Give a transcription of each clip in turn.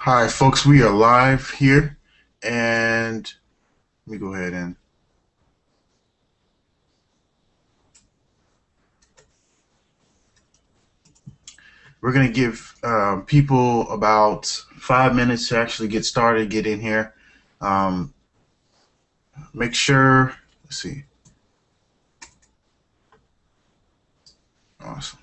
Hi, folks. We are live here, and let me go ahead and we're going to give people about 5 minutes to actually get started, get in here. Um, Make sure, let's see. Awesome.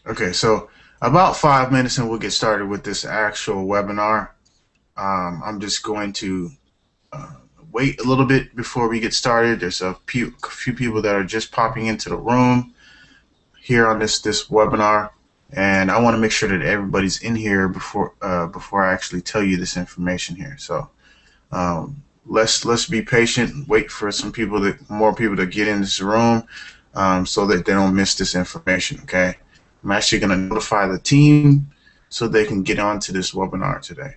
Okay, so about 5 minutes and we'll get started with this actual webinar. I'm just going to uh, wait a little bit before we get started. There's a few people that are just popping into the room here on this webinar, and I want to make sure that everybody's in here before I actually tell you this information here. So let's be patient, wait for more people to get in this room, so that they don't miss this information. Okay, I'm actually going to notify the team so they can get onto this webinar today.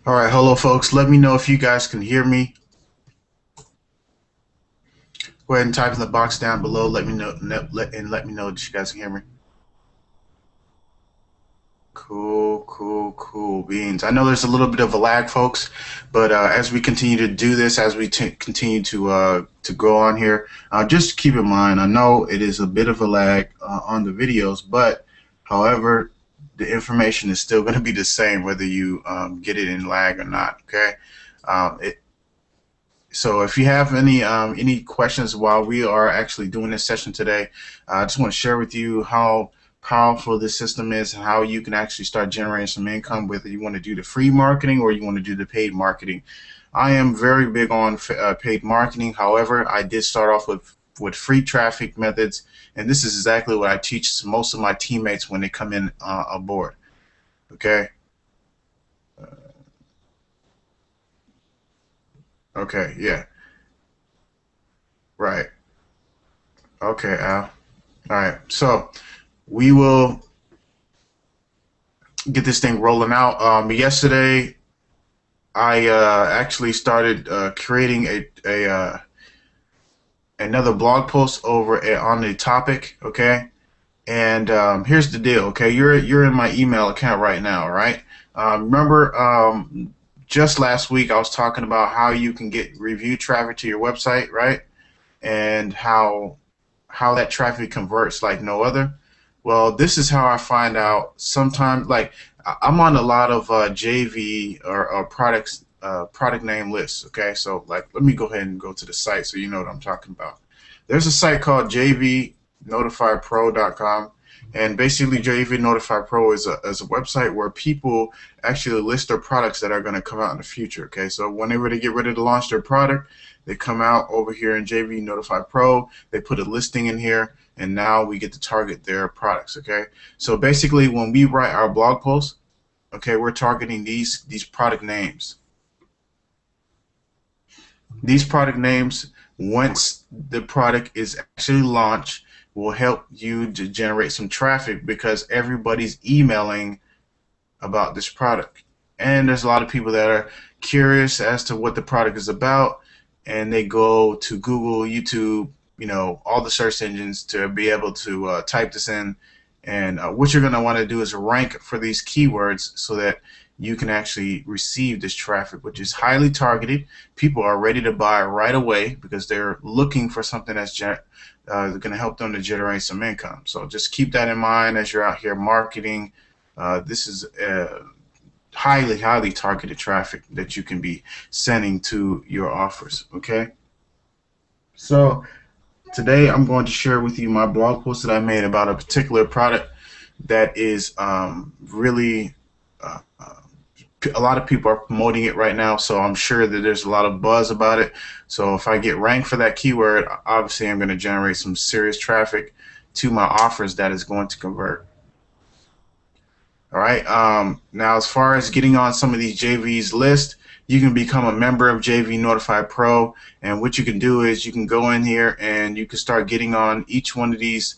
All right, hello, folks. Let me know if you guys can hear me. Go ahead and type in the box down below. Let me know, let me know that you guys can hear me. Cool beans. I know there's a little bit of a lag, folks, but as we continue to do this, as we continue to go on here, just keep in mind, I know it is a bit of a lag on the videos, but however, the information is still going to be the same whether you get it in lag or not. Okay. Um, it, so if you have any questions while we are actually doing this session today, I just want to share with you how powerful this system is and how you can actually start generating some income, whether you want to do the free marketing or you want to do the paid marketing. I am very big on paid marketing. However, I did start off with free traffic methods, and this is exactly what I teach most of my teammates when they come in aboard. Okay. Okay. Yeah. Right. Okay, Al. All right. So we will get this thing rolling out. Yesterday, I actually started creating another blog post on the topic. Okay, and here's the deal. Okay, you're in my email account right now, right? Remember, just last week I was talking about how you can get review traffic to your website, right? And how that traffic converts like no other. Well, this is how I find out. Sometimes, like I'm on a lot of JV or product name lists. Okay, so like let me go ahead and go to the site so you know what I'm talking about. There's a site called jvnotifypro.com, and basically JV Notify Pro is a website where people actually list their products that are going to come out in the future. Okay, so whenever they get ready to launch their product, they come out over here in JV Notify Pro, they put a listing in here, and now we get to target their products. Okay, so basically when we write our blog posts, okay, we're targeting these product names. These product names, once the product is actually launched, will help you to generate some traffic because everybody's emailing about this product. And there's a lot of people that are curious as to what the product is about, and they go to Google, YouTube, all the search engines to be able to type this in. And what you're going to want to do is rank for these keywords so that you can actually receive this traffic, which is highly targeted. People are ready to buy right away because they're looking for something that's going to help them to generate some income. So just keep that in mind as you're out here marketing. This is highly targeted traffic that you can be sending to your offers. Okay, so today I'm going to share with you my blog post that I made about a particular product that is really a lot of people are promoting it right now, so I'm sure that there's a lot of buzz about it. So if I get ranked for that keyword, obviously I'm going to generate some serious traffic to my offers that is going to convert. All right. Now, as far as getting on some of these JV's list, you can become a member of JV Notify Pro, and what you can do is you can go in here and you can start getting on each one of these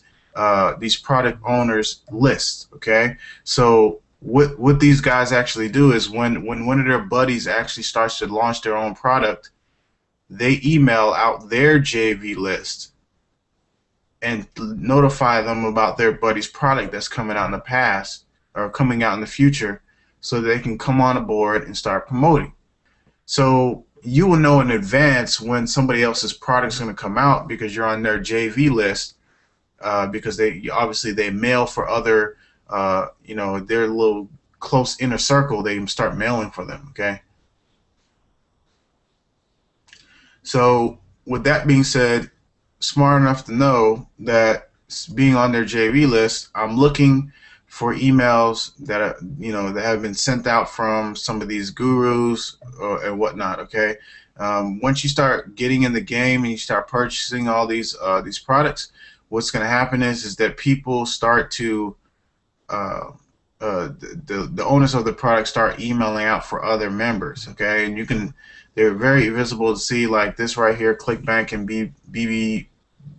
product owners lists. Okay. So what these guys actually do is when one of their buddies actually starts to launch their own product, they email out their JV list and notify them about their buddy's product that's coming out in the past or coming out in the future, so they can come on board and start promoting. So you will know in advance when somebody else's product is going to come out because you're on their JV list, because they mail for other their little close inner circle. They start mailing for them. Okay, so with that being said, smart enough to know that being on their JV list, I'm looking for emails that are, that have been sent out from some of these gurus and whatnot. Okay, once you start getting in the game and you start purchasing all these products, what's going to happen is that people start to the owners of the product start emailing out for other members. Okay, and they're very visible to see, like this right here, ClickBank and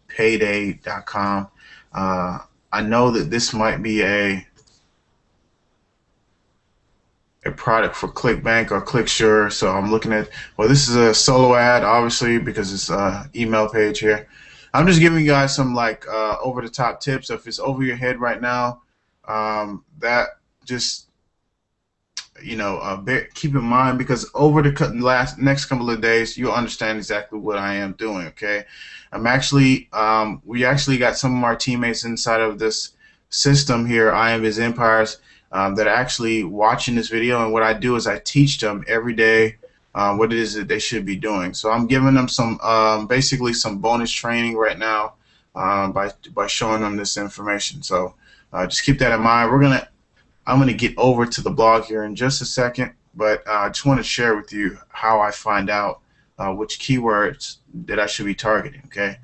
bbpayday.com. I know that this might be a product for ClickBank or ClickSure, so I'm looking at, well, this is a solo ad, obviously, because it's an email page here. I'm just giving you guys some like over-the-top tips. If it's over your head right now, that just keep in mind, because over the next couple of days you'll understand exactly what I am doing. Okay, we actually got some of our teammates inside of this system here, I Am His Empires, that are actually watching this video, and what I do is I teach them every day what it is that they should be doing. So I'm giving them some basically some bonus training right now by showing them this information. So Just keep that in mind. I'm gonna get over to the blog here in just a second, but I just want to share with you how I find out which keywords that I should be targeting. Okay,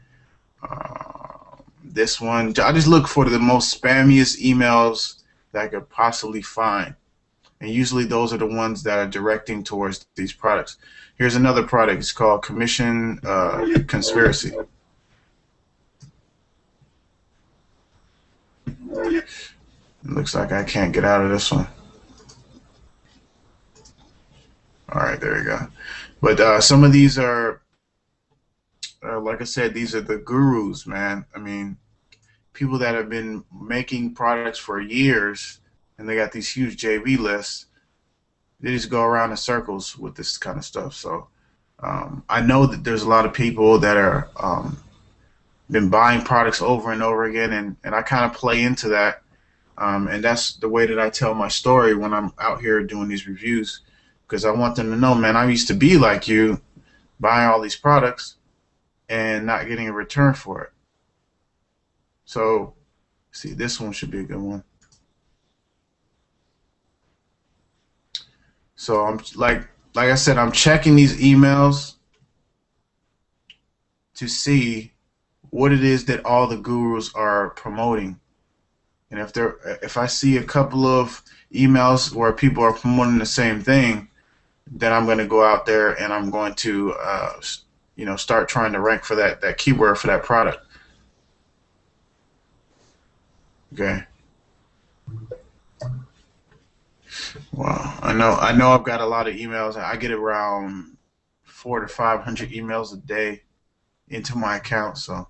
this one I just look for the most spammiest emails that I could possibly find, and usually those are the ones that are directing towards these products. Here's another product. It's called Commission Conspiracy. It looks like I can't get out of this one. All right, there we go. But some of these are, like I said, these are the gurus, man. I mean, people that have been making products for years, and they got these huge JV lists. They just go around in circles with this kind of stuff. So I know that there's a lot of people that are been buying products over and over again, and I kind of play into that. And that's the way that I tell my story when I'm out here doing these reviews, because I want them to know, man, I used to be like you, buying all these products and not getting a return for it. So, see, this one should be a good one. So I'm like I said, I'm checking these emails to see what it is that all the gurus are promoting. And if I see a couple of emails where people are promoting the same thing, then I'm going to go out there and I'm going to start trying to rank for that keyword for that product. Okay. Wow. I know I've got a lot of emails. I get around 400 to 500 emails a day into my account. So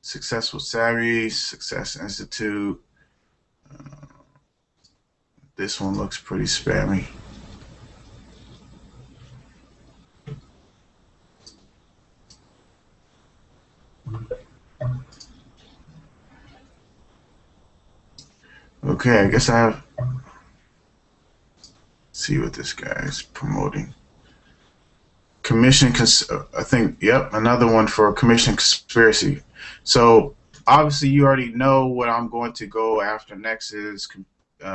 Successful Savvy, Success Institute. This one looks pretty spammy. Okay, I guess I have. See what this guy is promoting. I think, yep, another one for Commission Conspiracy. So obviously you already know what I'm going to go after next is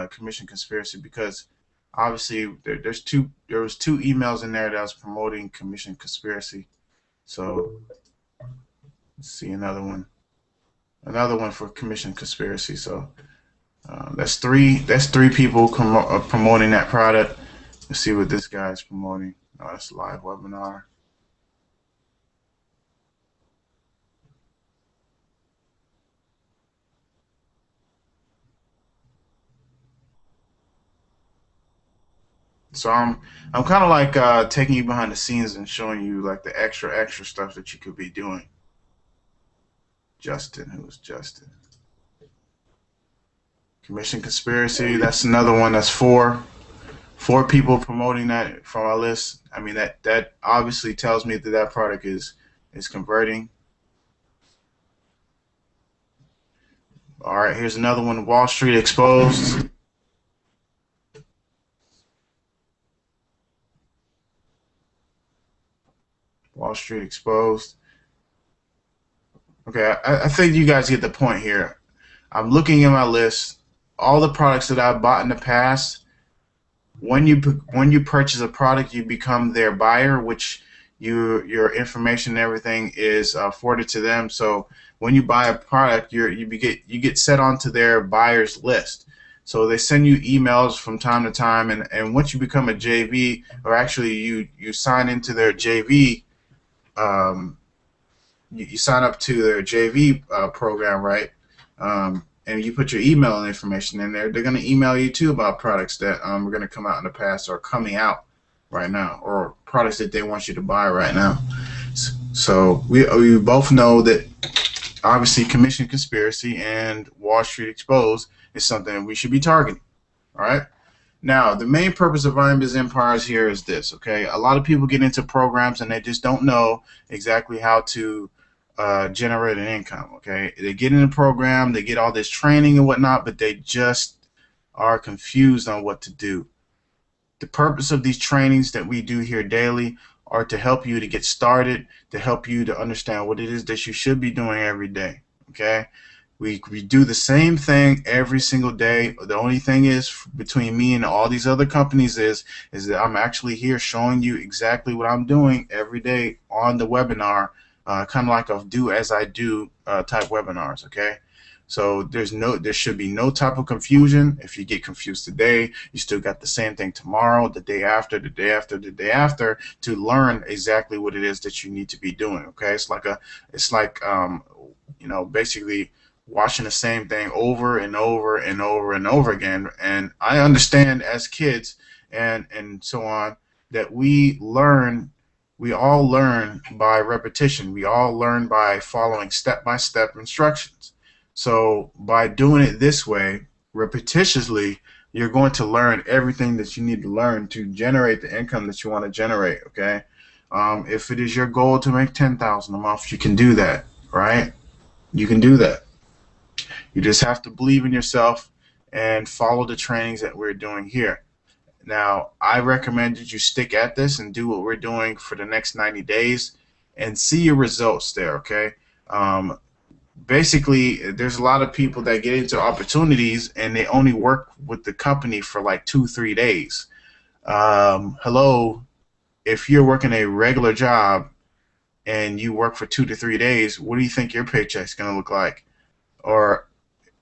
Commission Conspiracy, because obviously there was two emails in there that was promoting Commission Conspiracy. So let's see another one for Commission Conspiracy. So that's three people promoting that product. Let's see what this guy is promoting. Oh, that's a live webinar. So I'm kind of like taking you behind the scenes and showing you like the extra stuff that you could be doing. Justin, who's Justin? Commission Conspiracy. That's another one. That's four people promoting that from our list. I mean, that obviously tells me that that product is converting. All right, here's another one. Wall Street Exposed. Wall Street Exposed. Okay, I think you guys get the point here. I'm looking at my list, all the products that I've bought in the past. When you purchase a product, you become their buyer, which your information and everything is forwarded to them. So when you buy a product, you get set onto their buyers list. So they send you emails from time to time, and once you become a JV, or actually you sign into their JV, you sign up to their JV program, right? And you put your email information in there, they're going to email you too about products that are going to come out in the past or coming out right now, or products that they want you to buy right now. So we both know that obviously Commission Conspiracy and Wall Street Exposed is something we should be targeting. All right. Now, the main purpose of Iron Biz Empires here is this, okay? A lot of people get into programs and they just don't know exactly how to generate an income, okay? They get in the program, they get all this training and whatnot, but they just are confused on what to do. The purpose of these trainings that we do here daily are to help you to get started, to help you to understand what it is that you should be doing every day, okay? We do the same thing every single day. The only thing is between me and all these other companies is that I'm actually here showing you exactly what I'm doing every day on the webinar, kind of like a do as I do type webinars. Okay. So there should be no type of confusion. If you get confused today, you still got the same thing tomorrow, the day after, the day after, the day after, to learn exactly what it is that you need to be doing. Okay. It's like basically watching the same thing over and over and over and over again. And I understand as kids and so on that we all learn by repetition. We all learn by following step-by-step instructions. So by doing it this way, repetitiously, you're going to learn everything that you need to learn to generate the income that you want to generate. Okay. If it is your goal to make 10,000 a month, you can do that, right? You can do that. You just have to believe in yourself and follow the trainings that we're doing here. Now, I recommend that you stick at this and do what we're doing for the next 90 days and see your results there, okay? Basically, there's a lot of people that get into opportunities and they only work with the company for like 2-3 days. Hello, if you're working a regular job and you work for 2 to 3 days, what do you think your paycheck's going to look like? Or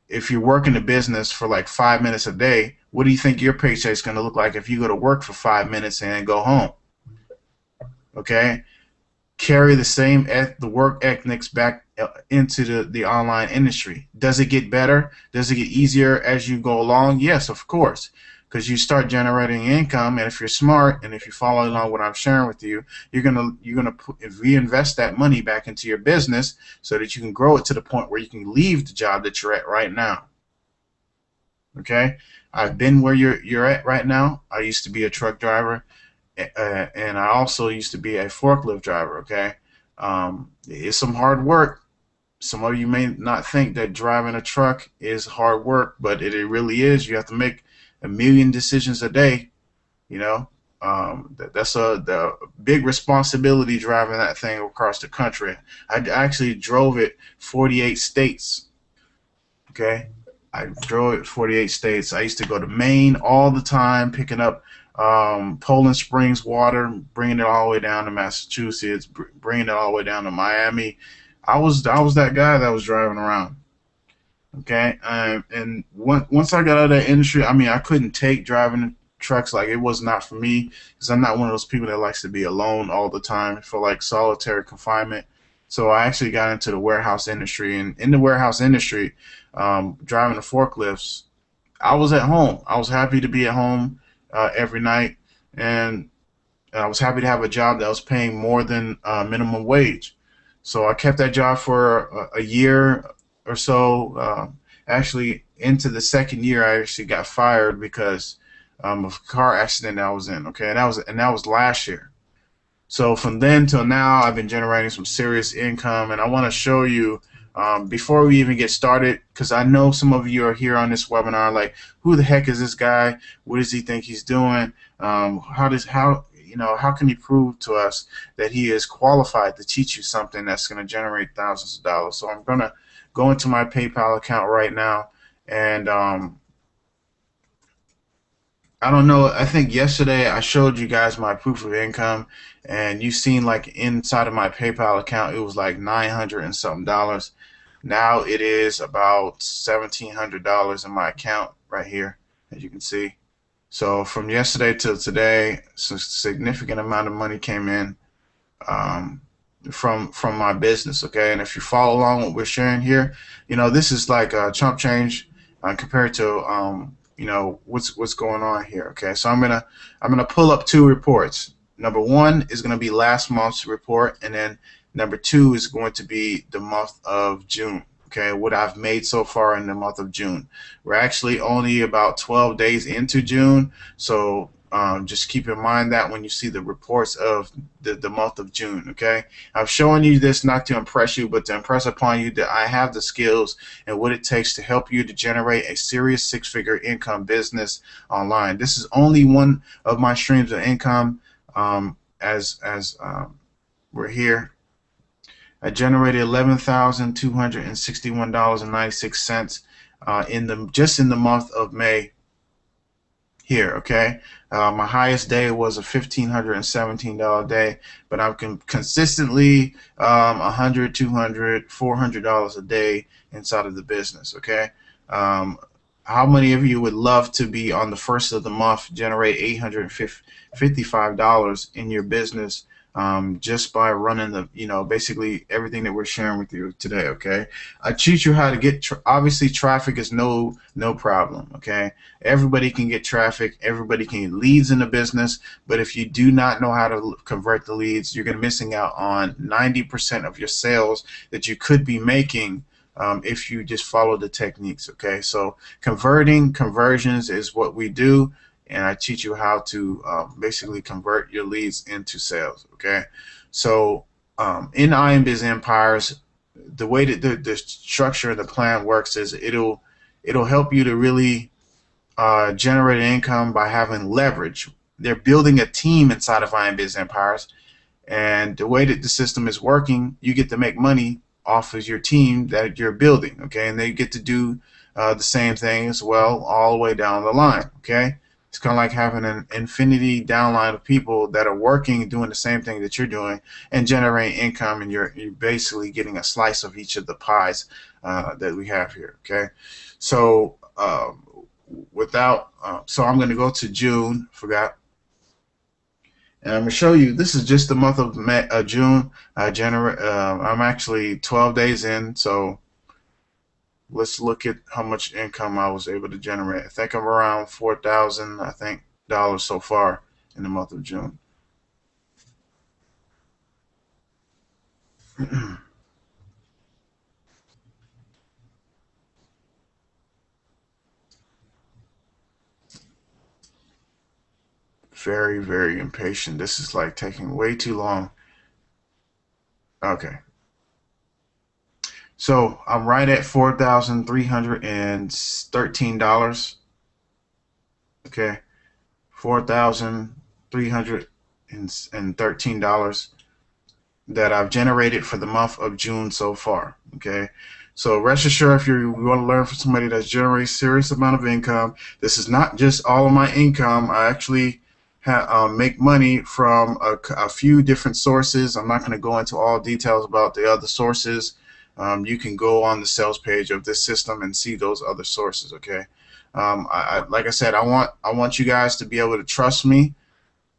if you're working a business for like 5 minutes a day, what do you think your paycheck is going to look like if you go to work for 5 minutes and then go home? Okay, carry the work ethics back into the online industry. Does it get better? Does it get easier as you go along? Yes, of course, because you start generating income, and if you're smart and if you follow along what I'm sharing with you, you're gonna reinvest that money back into your business so that you can grow it to the point where you can leave the job that you're at right now. Okay, I've been where you're at right now. I used to be a truck driver, and I also used to be a forklift driver. Okay, it's some hard work. Some of you may not think that driving a truck is hard work, but it really is. You have to make a million decisions a day. You know, that's the big responsibility driving that thing across the country. I actually drove it 48 states. Okay, I drove it 48 states. I used to go to Maine all the time, picking up Poland Springs water, bringing it all the way down to Massachusetts, bringing it all the way down to Miami. I was that guy that was driving around. Okay, and once I got out of that industry, I mean, I couldn't take driving trucks. Like, it was not for me because I'm not one of those people that likes to be alone all the time for like solitary confinement. So I actually got into the warehouse industry, and in the warehouse industry, driving the forklifts, I was at home. I was happy to be at home every night, and I was happy to have a job that was paying more than minimum wage. So I kept that job for a year or so. Actually, into the second year, I actually got fired because of a car accident that I was in. Okay, and that was last year. So from then till now, I've been generating some serious income, and I want to show you before we even get started, because I know some of you are here on this webinar like, who the heck is this guy? What does he think he's doing? How can he prove to us that he is qualified to teach you something that's going to generate thousands of dollars? So I'm going to go into my PayPal account right now, and I don't know. I think yesterday I showed you guys my proof of income, and you seen like inside of my PayPal account it was like 900 and something dollars. Now it is about $1,700 in my account right here, as you can see. So from yesterday till today, a significant amount of money came in um, from my business. Okay, and if you follow along what we're sharing here, this is like chump change compared to what's going on here. Okay, so I'm gonna pull up two reports. Number one is gonna be last month's report, and then number two is going to be the month of June. Okay, what I've made so far in the month of June. We're actually only about 12 days into June, so just keep in mind that when you see the reports of the month of June. Okay, I'm showing you this not to impress you, but to impress upon you that I have the skills and what it takes to help you to generate a serious six-figure income business online. This is only one of my streams of income as we're here. I generated $11,261.96 in the just in the month of May here. Okay, my highest day was a $1,517 day, but I'm consistently 100, 200, $400 a day inside of the business. Okay. Um, how many of you would love to be on the first of the month generate $855 in your business, just by running the, basically everything that we're sharing with you today? Okay, I teach you how to get obviously traffic is no problem. Okay, everybody can get traffic, everybody can get leads in the business, but if you do not know how to convert the leads, you're going to be missing out on 90% of your sales that you could be making, if you just follow the techniques. Okay, so conversions is what we do, and I teach you how to basically convert your leads into sales. Okay, so in IMBiz Empires, the way that the structure and the plan works is it'll help you to really generate income by having leverage. They're building a team inside of IMBiz Empires, and the way that the system is working, you get to make money off of your team that you're building. Okay, and they get to do the same thing as well all the way down the line. Okay, it's kind of like having an infinity downline of people that are working, doing the same thing that you're doing, and generating income, and you're basically getting a slice of each of the pies that we have here. Okay, so so I'm going to go to June. Forgot. And I'm going to show you, this is just the month of June. I'm actually 12 days in, so let's look at how much income I was able to generate. I think I'm around 4,000, I think, dollars so far in the month of June. Very, very impatient. This is like taking way too long. Okay. So I'm right at $4,313. Okay. $4,313 that I've generated for the month of June so far. Okay. So rest assured, if you want to learn from somebody that's generating serious amount of income, this is not just all of my income. I actually make money from a few different sources. I'm not going to go into all details about the other sources. You can go on the sales page of this system and see those other sources. Okay. Like I said, I want you guys to be able to trust me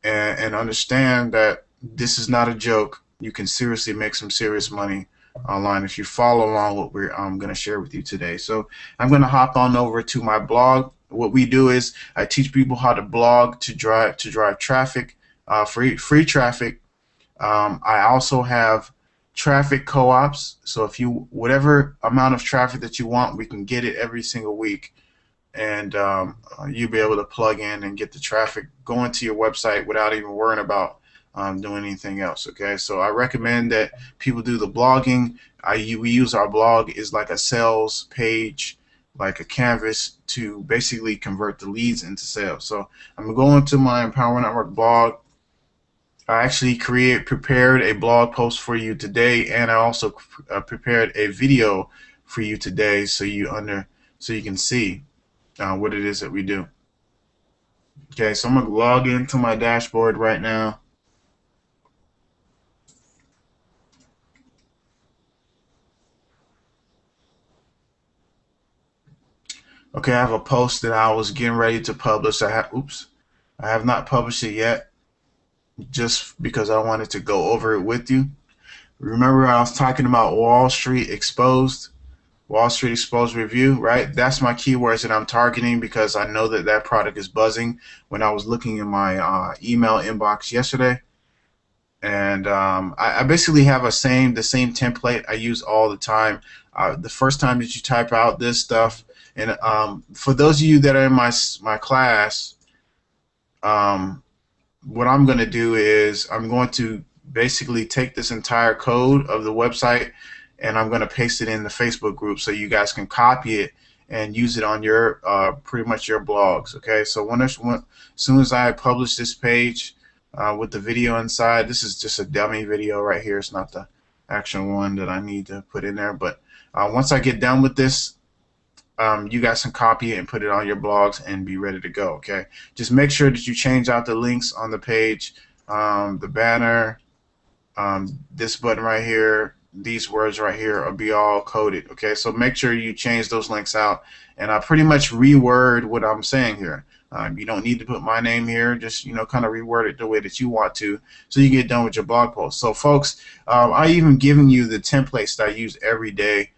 and understand that this is not a joke. You can seriously make some serious money online if you follow along what I'm going to share with you today. So I'm going to hop on over to my blog. What we do is I teach people how to blog to drive traffic, free traffic. I also have traffic co-ops. So if you whatever amount of traffic that you want, we can get it every single week, and you'll be able to plug in and get the traffic going to your website without even worrying about doing anything else. Okay, so I recommend that people do the blogging. We use our blog is like a sales page, like a canvas to basically convert the leads into sales. So I'm going to go into my Empower Network blog. I actually prepared a blog post for you today, and I also prepared a video for you today, so you can see what it is that we do. Okay, so I'm going to log into my dashboard right now. Okay, I have a post that I was getting ready to publish. I have not published it yet, just because I wanted to go over it with you. Remember, I was talking about Wall Street Exposed review, right? That's my keywords that I'm targeting, because I know that product is buzzing. When I was looking in my email inbox yesterday, and I basically have the same template I use all the time. The first time that you type out this stuff, and for those of you that are in my class, what I'm going to do is I'm going to basically take this entire code of the website, and I'm going to paste it in the Facebook group so you guys can copy it and use it on your pretty much your blogs. Okay, so as soon as I publish this page with the video inside, this is just a dummy video right here. It's not the actual one that I need to put in there. But once I get done with this, you guys can copy it and put it on your blogs and be ready to go. Okay, just make sure that you change out the links on the page, the banner, this button right here, these words right here will be all coded. Okay, so make sure you change those links out, and I pretty much reword what I'm saying here. You don't need to put my name here, just kind of reword it the way that you want to, so you get done with your blog post. So folks, I even giving you the templates that I use every day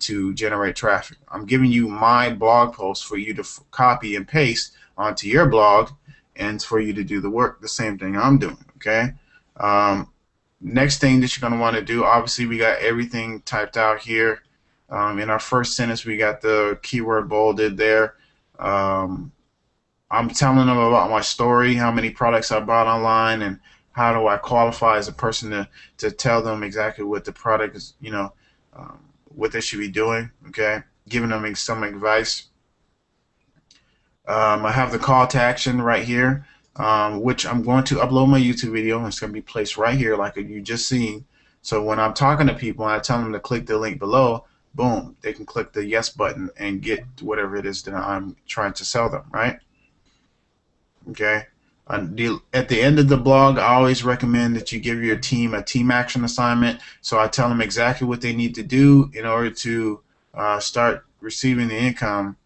to generate traffic. I'm giving you my blog posts for you to copy and paste onto your blog, and for you to do the work, the same thing I'm doing. Okay. Next thing that you're going to want to do, obviously we got everything typed out here. In our first sentence, we got the keyword bolded there. I'm telling them about my story, how many products I bought online, and how do I qualify as a person to tell them exactly what the product is, what they should be doing. Okay, giving them some advice. I have the call to action right here, which I'm going to upload my YouTube video, and it's going to be placed right here like you just seen. So when I'm talking to people and I tell them to click the link below, boom, they can click the yes button and get whatever it is that I'm trying to sell them, right? Okay. At the end of the blog, I always recommend that you give your team a team action assignment. So I tell them exactly what they need to do in order to start receiving the income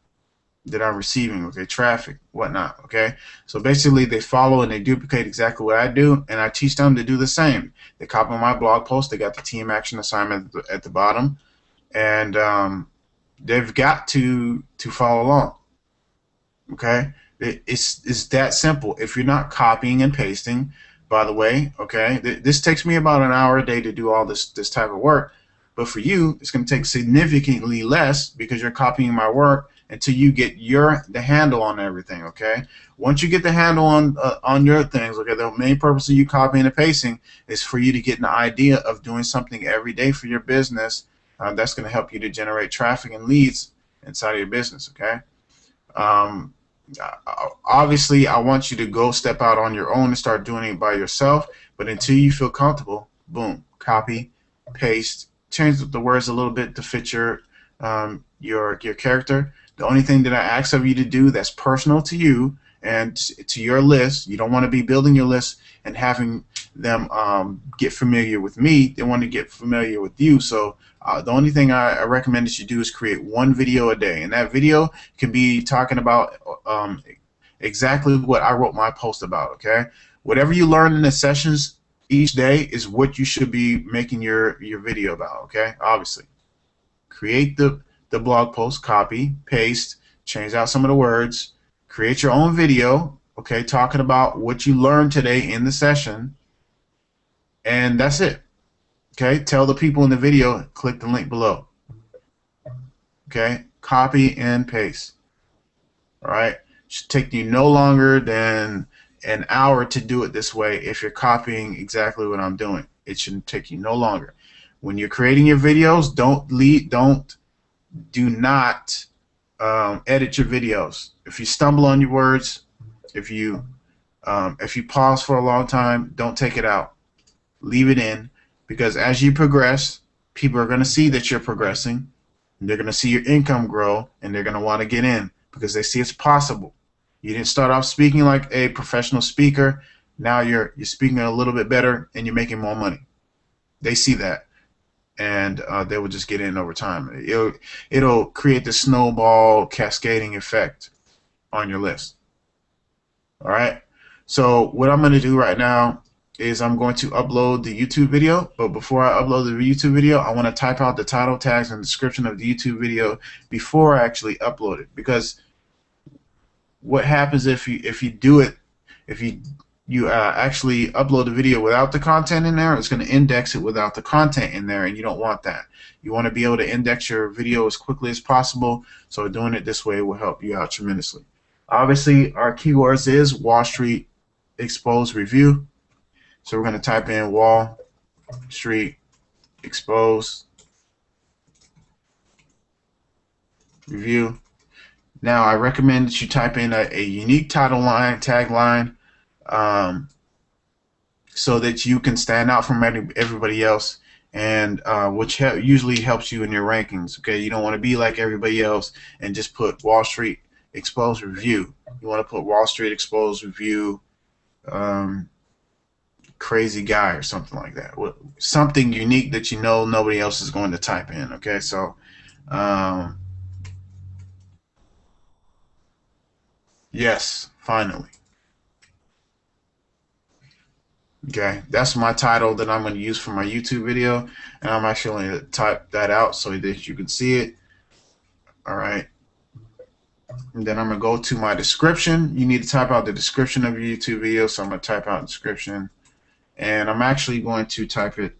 that I'm receiving, okay, traffic, whatnot, okay? So basically they follow and they duplicate exactly what I do, and I teach them to do the same. They copy my blog post, they got the team action assignment at the bottom, and they've got to follow along, okay? It's that simple. If you're not copying and pasting, by the way, okay, this takes me about an hour a day to do all this type of work, but for you, it's going to take significantly less because you're copying my work until you get the handle on everything. Okay, once you get the handle on your things, okay, the main purpose of you copying and pasting is for you to get an idea of doing something every day for your business. That's going to help you to generate traffic and leads inside of your business. Okay. Obviously, I want you to go step out on your own and start doing it by yourself. But until you feel comfortable, boom, copy, paste, change the words a little bit to fit your character. The only thing that I ask of you to do that's personal to you and to your list, you don't want to be building your list and having them get familiar with me. They want to get familiar with you. So the only thing I recommend that you do is create one video a day, and that video can be talking about exactly what I wrote my post about. Okay, whatever you learn in the sessions each day is what you should be making your video about. Okay, obviously, create the blog post, copy, paste, change out some of the words, create your own video, okay, talking about what you learned today in the session, and that's it. Okay, tell the people in the video, click the link below. Okay, copy and paste. All right, should take you no longer than an hour to do it this way if you're copying exactly what I'm doing. It shouldn't take you no longer. When you're creating your videos, do not edit your videos. If you stumble on your words, if you pause for a long time, don't take it out. Leave it in, because as you progress, people are going to see that you're progressing, and they're going to see your income grow, and they're going to want to get in because they see it's possible. You didn't start off speaking like a professional speaker. Now you're speaking a little bit better, and you're making more money. They see that, and they will just get in over time. It'll create the snowball cascading effect on your list. All right. So what I'm going to do right now is I'm going to upload the YouTube video. But before I upload the YouTube video, I want to type out the title, tags, and description of the YouTube video before I actually upload it. Because what happens if you actually upload the video without the content in there, it's going to index it without the content in there, and you don't want that. You want to be able to index your video as quickly as possible, so doing it this way will help you out tremendously. Obviously, our keywords is Wall Street Exposed Review. So we're going to type in Wall Street Exposed Review. Now, I recommend that you type in a unique title line, tagline, so that you can stand out from everybody else and which usually helps you in your rankings. Okay, you don't want to be like everybody else and just put Wall Street Exposed Review. You want to put Wall Street Exposed Review, um, crazy guy or something like that. Something unique that you know nobody else is going to type in. Okay, so um, yes, finally. Okay, that's my title that I'm going to use for my YouTube video, and I'm actually going to type that out so that you can see it. All right, and then I'm going to go to my description. You need to type out the description of your YouTube video, so I'm going to type out description, and I'm actually going to type it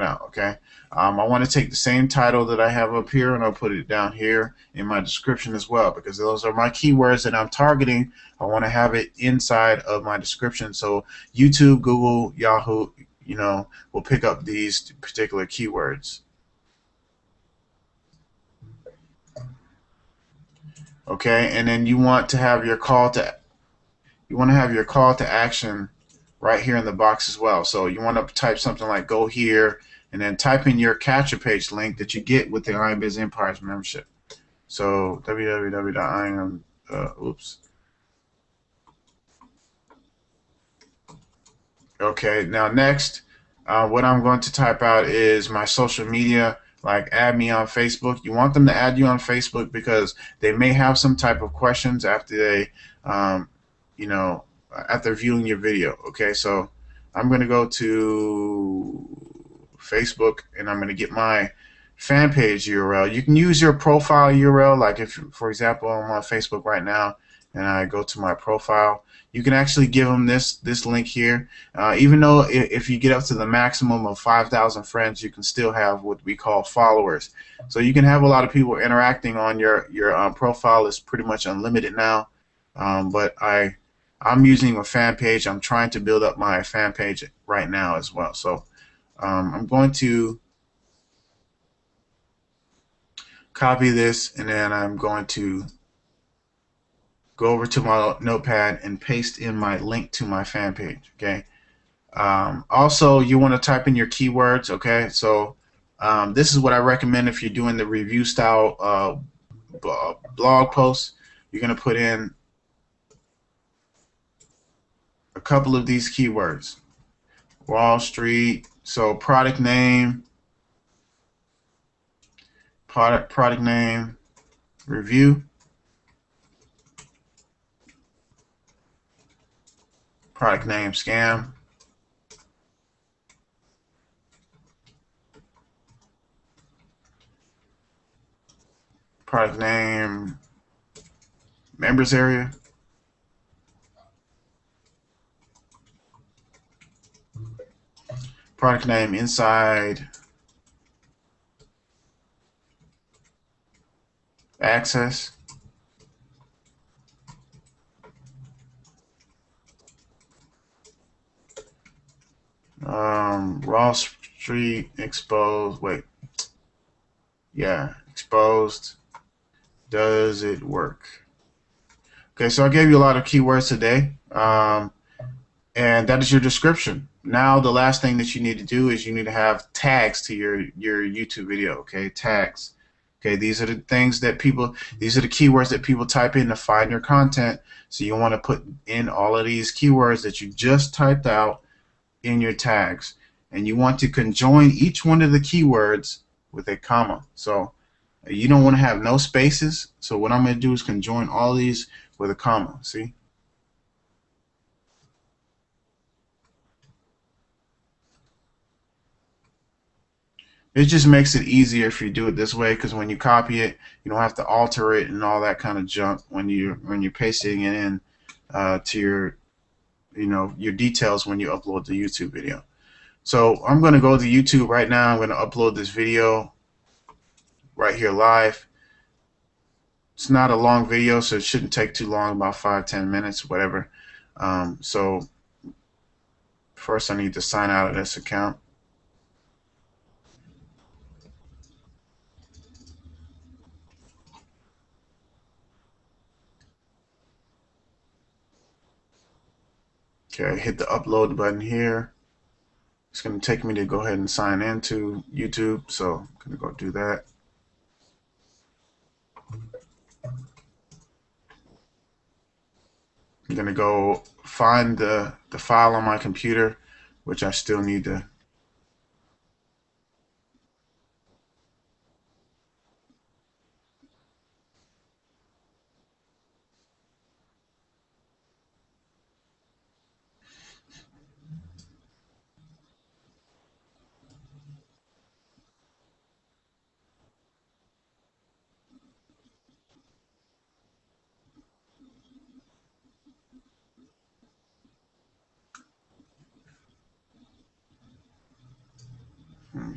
out. Okay, I want to take the same title that I have up here and I'll put it down here in my description as well, because those are my keywords that I'm targeting. I want to have it inside of my description, so YouTube, Google, Yahoo, will pick up these particular keywords. Okay, and then you want to have your call to action right here in the box as well. So you want to type something like "go here" and then type in your capture page link that you get with the Iron Biz Empires membership. So www.iron. Oops. Okay. Now next, what I'm going to type out is my social media. Like, add me on Facebook. You want them to add you on Facebook because they may have some type of questions after they, you know, after viewing your video. Okay, so I'm going to go to Facebook and I'm going to get my fan page URL. You can use your profile URL. Like, if, for example, I'm on Facebook right now and I go to my profile, you can actually give them this link here. Even though if you get up to the maximum of 5,000 friends, you can still have what we call followers. So you can have a lot of people interacting on your profile. Is pretty much unlimited now. But I'm using a fan page. I'm trying to build up my fan page right now as well. So I'm going to copy this, and then I'm going to go over to my notepad and paste in my link to my fan page. Okay. Also, you want to type in your keywords. Okay. So this is what I recommend if you're doing the review style blog posts. You're going to put in a couple of these keywords. Wall Street. So product name, review, product name scam, product name members area, product name inside access, Wall Street exposed. Wait, yeah, exposed. Does it work? Okay, so I gave you a lot of keywords today, and that is your description. Now the last thing that you need to do is you need to have tags to your YouTube video. Okay, tags. Okay, these are the things that these are the keywords that people type in to find your content. So you want to put in all of these keywords that you just typed out in your tags, and you want to conjoin each one of the keywords with a comma. So you don't want to have no spaces. So what I'm going to do is conjoin all these with a comma. See? It just makes it easier if you do it this way, because when you copy it, you don't have to alter it and all that kind of junk when you're pasting it in to your details when you upload the YouTube video. So I'm going to go to YouTube right now. I'm going to upload this video right here live. It's not a long video, so it shouldn't take too long, about 5-10 minutes, whatever. So first I need to sign out of this account. Okay, hit the upload button here. It's going to take me to go ahead and sign into YouTube, so I'm going to go do that. I'm going to go find the file on my computer, which I still need to.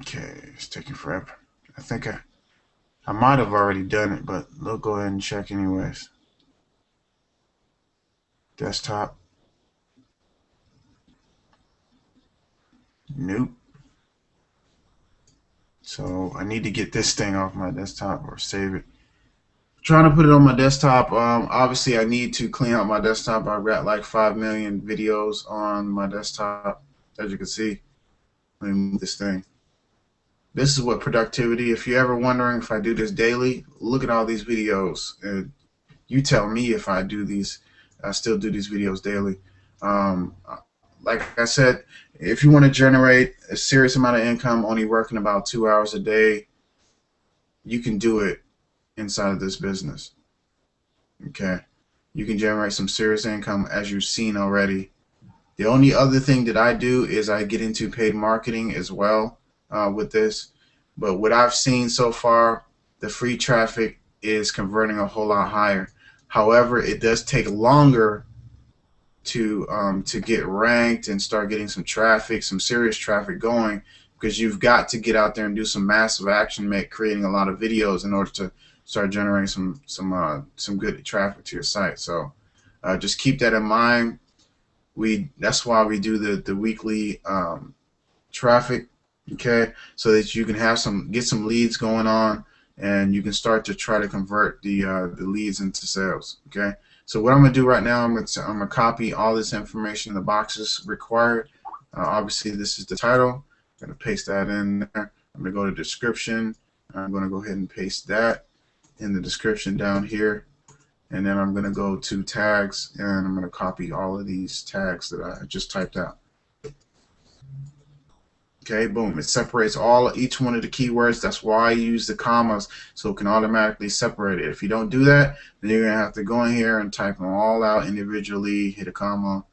Okay, it's taking forever. I think I might have already done it, but we'll go ahead and check anyways. Desktop. Nope. So I need to get this thing off my desktop or save it. Trying to put it on my desktop. Obviously, I need to clean out my desktop. I've got like 5 million videos on my desktop, as you can see. Let me move this thing. This is what productivity. If you're ever wondering if I do this daily, look at all these videos, and you tell me if I do these. I still do these videos daily. Um, like I said, if you want to generate a serious amount of income, only working about 2 hours a day, you can do it inside of this business. Okay, you can generate some serious income, as you've seen already. The only other thing that I do is I get into paid marketing as well with this. But what I've seen so far, the free traffic is converting a whole lot higher. However, it does take longer to get ranked and start getting some traffic, some serious traffic going, because you've got to get out there and do some massive action, creating a lot of videos in order to start generating some good traffic to your site. So just keep that in mind. That's why we do the weekly traffic, okay, so that you can get some leads going on, and you can start to try to convert the leads into sales. Okay, so what I'm gonna do right now, I'm gonna copy all this information in the boxes required. Obviously, this is the title. I'm gonna paste that in there. I'm gonna go to description. I'm gonna go ahead and paste that in the description down here. And then I'm going to go to tags, and I'm going to copy all of these tags that I just typed out. Okay, boom. It separates each one of the keywords. That's why I use the commas, so it can automatically separate it. If you don't do that, then you're going to have to go in here and type them all out individually, hit a comma,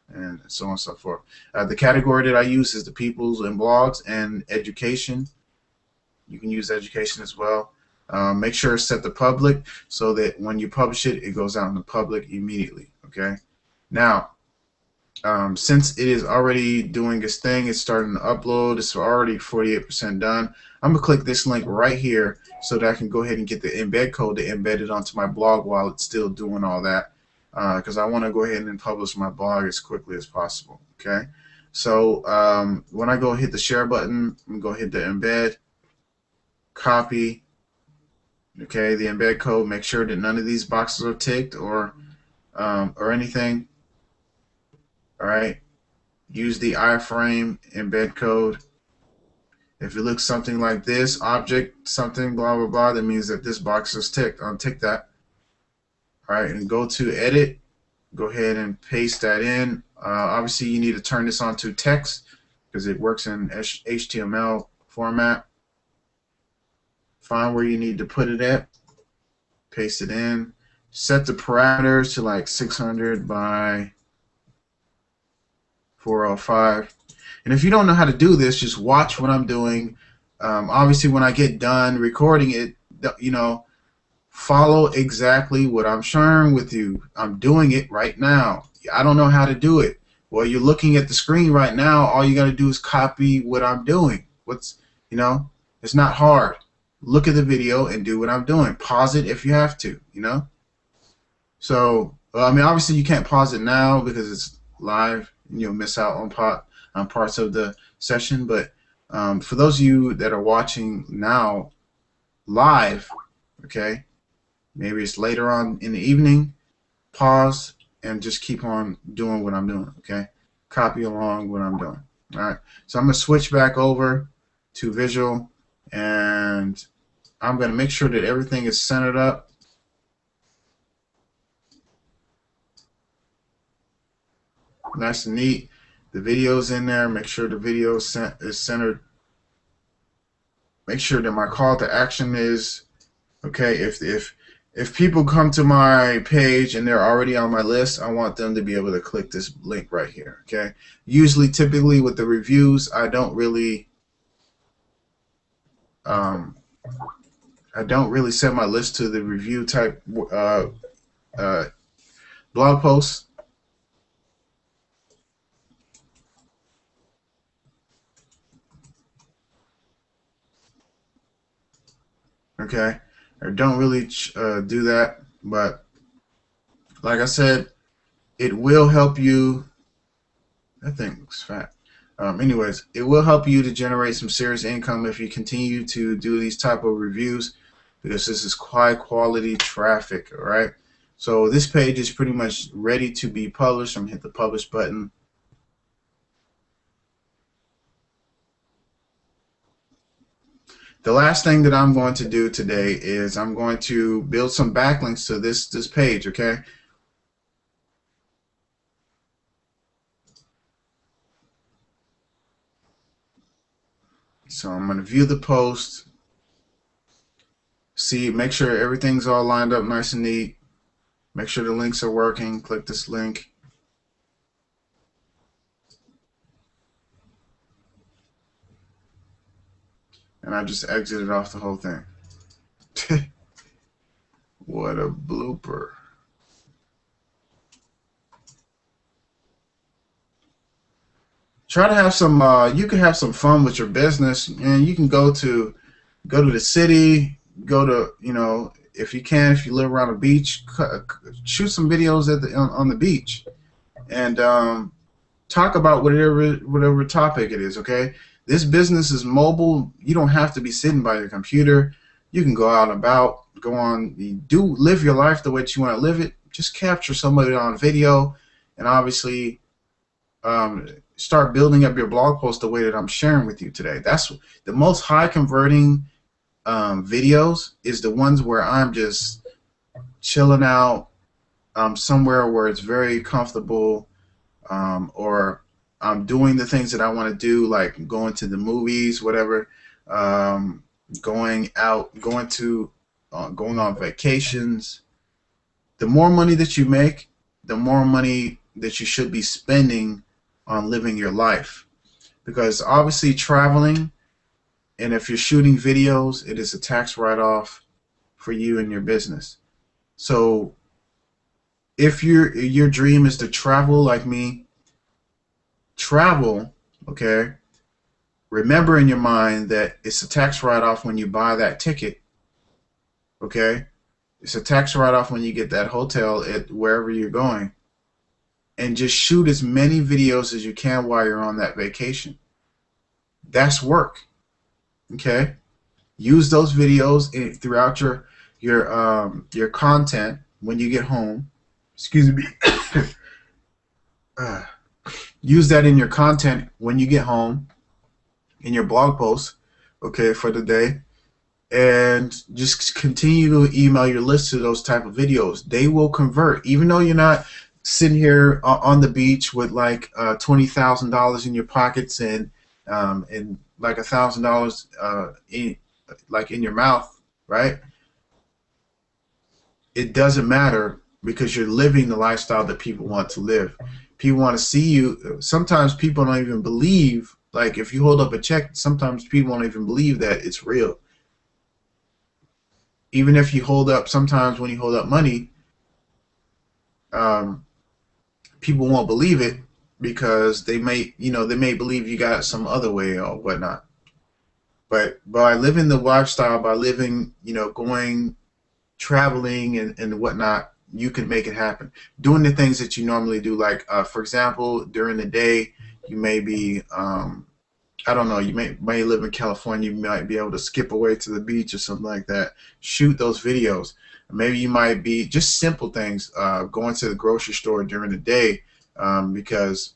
and so on and so forth. The category that I use is the peoples and blogs and education. You can use education as well. Make sure it's set to public so that when you publish it, it goes out in the public immediately. Okay. Now, since it is already doing its thing, it's starting to upload. It's already 48% done. I'm gonna click this link right here so that I can go ahead and get the embed code to embed it onto my blog while it's still doing all that, because I want to go ahead and publish my blog as quickly as possible. Okay. So when I go hit the share button, I'm gonna go hit the embed, copy. Okay, the embed code. Make sure that none of these boxes are ticked or anything. All right. Use the iframe embed code. If it looks something like this, object something blah blah blah, that means that this box is ticked. Untick that. All right, and go to edit. Go ahead and paste that in. Obviously, you need to turn this onto text because it works in HTML format. Find where you need to put it at, paste it in, set the parameters to like 600 by 405. And if you don't know how to do this, just watch what I'm doing. Obviously, when I get done recording it, follow exactly what I'm sharing with you. I'm doing it right now. I don't know how to do it. Well, you're looking at the screen right now. All you got to do is copy what I'm doing. It's not hard. Look at the video and do what I'm doing. Pause it if you have to, So, I mean, obviously you can't pause it now because it's live and you'll miss out on parts of the session. But for those of you that are watching now live, okay, maybe it's later on in the evening, pause and just keep on doing what I'm doing, okay? Copy along what I'm doing. All right, so I'm gonna switch back over to visual, and I'm gonna make sure that everything is centered up. Nice and neat. The video's in there. Make sure the video is centered. Make sure that my call to action is okay. If people come to my page and they're already on my list, I want them to be able to click this link right here. Okay. Usually, typically with the reviews, um, I don't really set my list to the review type uh, blog posts. Okay, I don't really do that, but like I said, it will help you. That thing looks fat. Anyways, it will help you to generate some serious income if you continue to do these type of reviews, because this is high quality traffic. All right. So this page is pretty much ready to be published. I'm gonna hit the publish button. The last thing that I'm going to do today is I'm going to build some backlinks to this page. Okay. So I'm going to view the post, see, make sure everything's all lined up nice and neat. Make sure the links are working. Click this link. And I just exited off the whole thing. What a blooper. Try to have some, you can have some fun with your business, and you can go to the city, go to, if you can, if you live around a beach, shoot some videos on the beach, and talk about whatever topic it is. Okay, this business is mobile. You don't have to be sitting by your computer. You can go out and about, live your life the way you want to live it. Just capture somebody on video, and obviously start building up your blog post the way that I'm sharing with you today. That's the most high converting videos, is the ones where I'm just chilling out somewhere where it's very comfortable, or I'm doing the things that I want to do, like going to the movies, whatever, going out, going on vacations. The more money that you make, the more money that you should be spending on living your life, because obviously traveling, and if you're shooting videos, it is a tax write-off for you and your business. So if your dream is to travel like me, travel, okay, remember in your mind that it's a tax write-off when you buy that ticket, okay? It's a tax write-off when you get that hotel at wherever you're going. And just shoot as many videos as you can while you're on that vacation. That's work, okay? Use those videos throughout your content when you get home. Excuse me. Use that in your content when you get home, in your blog post, okay, for the day. And just continue to email your list to those type of videos. They will convert, even though you're not sitting here on the beach with like $20,000 in your pockets and like $1,000 in your mouth, right? It doesn't matter, because you're living the lifestyle that people want to live. People want to see you. Sometimes people don't even believe, like if you hold up a check, sometimes people won't even believe that it's real. Even if you hold up, sometimes when you hold up money, people won't believe it, because they may believe you got it some other way or whatnot. But by living the lifestyle, by living, going, traveling and whatnot, you can make it happen. Doing the things that you normally do, like for example, during the day, you may be, I don't know, you may live in California, you might be able to skip away to the beach or something like that. Shoot those videos. Maybe you might be just simple things, going to the grocery store during the day, because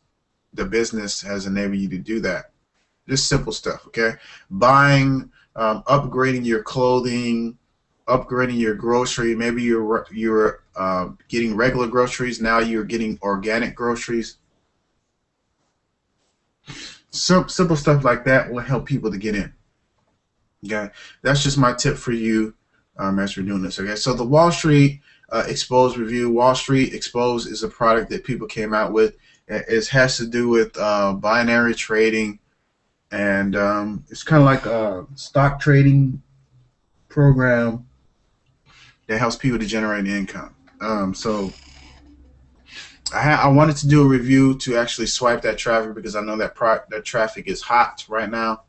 the business has enabled you to do that. Just simple stuff, okay? Buying, upgrading your clothing, upgrading your grocery. Maybe you're getting regular groceries. Now you're getting organic groceries. Simple stuff like that will help people to get in. Okay, that's just my tip for you as we're doing this. Okay, so the Wall Street Exposed review. Wall Street Exposed is a product that people came out with. It has to do with binary trading, and it's kind of like a stock trading program that helps people to generate income. So I wanted to do a review to actually swipe that traffic because I know that that traffic is hot right now.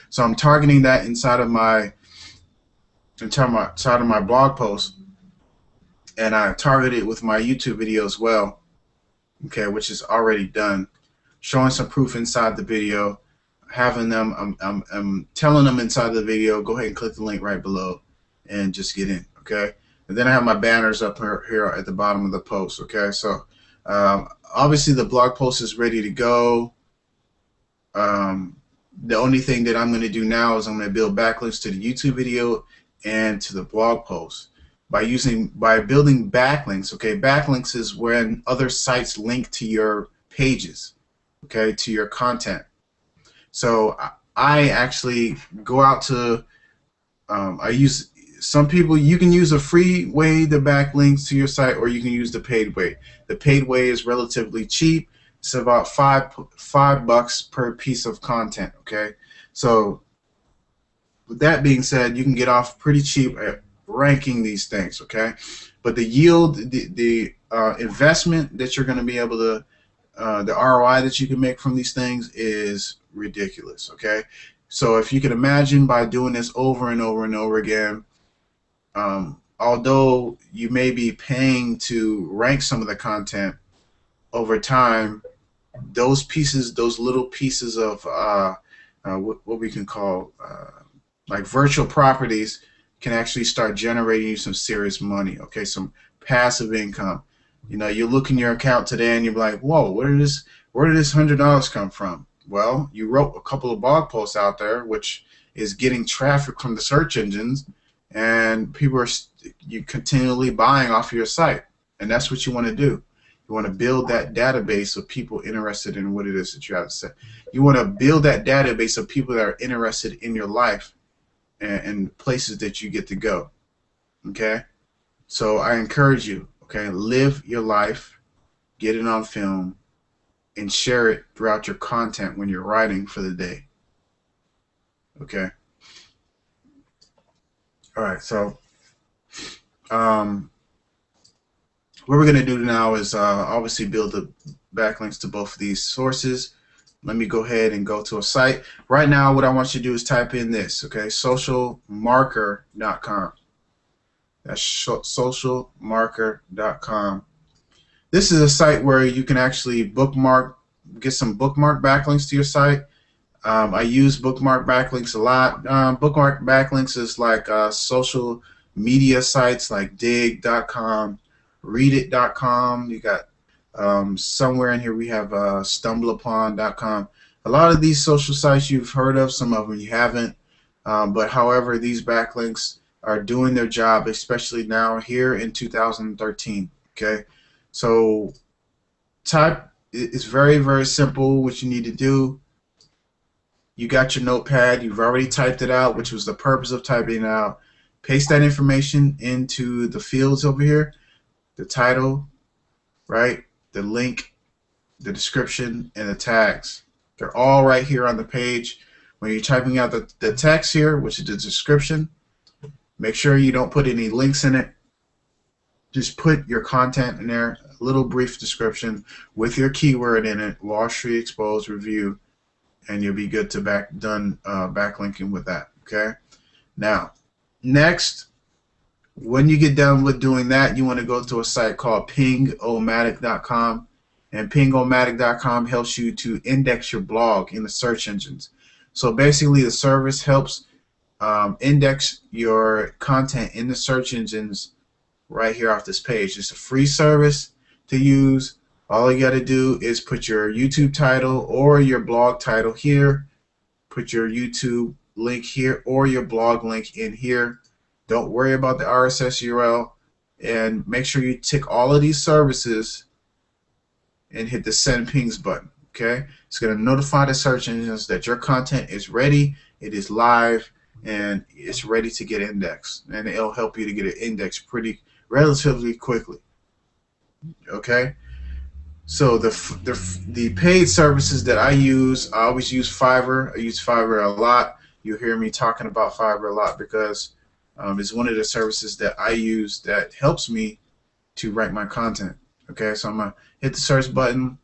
So I'm targeting that inside of my blog post, and I target it with my YouTube video as well. Okay, which is already done, showing some proof inside the video, having them. I'm telling them inside the video, go ahead and click the link right below, and just get in. Okay, and then I have my banners up here at the bottom of the post. Okay, so obviously the blog post is ready to go. The only thing that I'm going to do now is I'm going to build backlinks to the YouTube video and to the blog post by building backlinks. Okay, backlinks is when other sites link to your pages, okay, to your content. So I actually go out to I use some people. You can use a free way to backlinks to your site, or you can use the paid way. The paid way is relatively cheap. It's about $5 per piece of content. Okay, so with that being said, you can get off pretty cheap at ranking these things. Okay, but the yield, the investment that you're going to be able to, the ROI that you can make from these things is ridiculous. Okay, so if you can imagine, by doing this over and over and over again, although you may be paying to rank some of the content, over time, those little pieces of what we can call like virtual properties can actually start generating you some serious money. Okay, some passive income. You know, you look in your account today and you're like, whoa, where did this $100 come from? Well, you wrote a couple of blog posts out there, which is getting traffic from the search engines, and people are continually buying off your site, and that's what you want to do. You want to build that database of people interested in what it is that you have to say. You want to build that database of people that are interested in your life and places that you get to go. Okay? So I encourage you, okay, live your life, get it on film, and share it throughout your content when you're writing for the day. Okay? All right, so what we're going to do now is obviously build the backlinks to both of these sources. Let me go ahead and go to a site. Right now, what I want you to do is type in this, okay, socialmarker.com. That's socialmarker.com. This is a site where you can actually get some bookmark backlinks to your site. I use bookmark backlinks a lot. Bookmark backlinks is like social media sites like dig.com, readit.com. You got somewhere in here we have stumbleupon.com. A lot of these social sites you've heard of, some of them you haven't. But however, these backlinks are doing their job, especially now here in 2013. Okay, so it's very, very simple. What you need to do, you got your notepad, you've already typed it out, which was the purpose of typing it out. Paste that information into the fields over here, the title, right, the link, the description, and the tags. They're all right here on the page. When you're typing out the text here, which is the description, make sure you don't put any links in it. Just put your content in there, a little brief description with your keyword in it, Wall Street Exposed Review, and you'll be good to backlinking with that. Okay. Now, next, when you get done with doing that, you want to go to a site called pingomatic.com, and pingomatic.com helps you to index your blog in the search engines. So basically, the service helps index your content in the search engines right here off this page. It's a free service to use. All you got to do is put your YouTube title or your blog title here, put your YouTube link here or your blog link in here. Don't worry about the RSS URL, and make sure you tick all of these services and hit the send pings button. Okay, it's going to notify the search engines that your content is ready, it is live, and it's ready to get indexed, and it'll help you to get it indexed relatively quickly. Okay, so the paid services that I always use Fiverr. I use Fiverr a lot. You'll hear me talking about Fiverr a lot because it's one of the services that I use that helps me to rank my content. Okay, so I'm gonna hit the search button.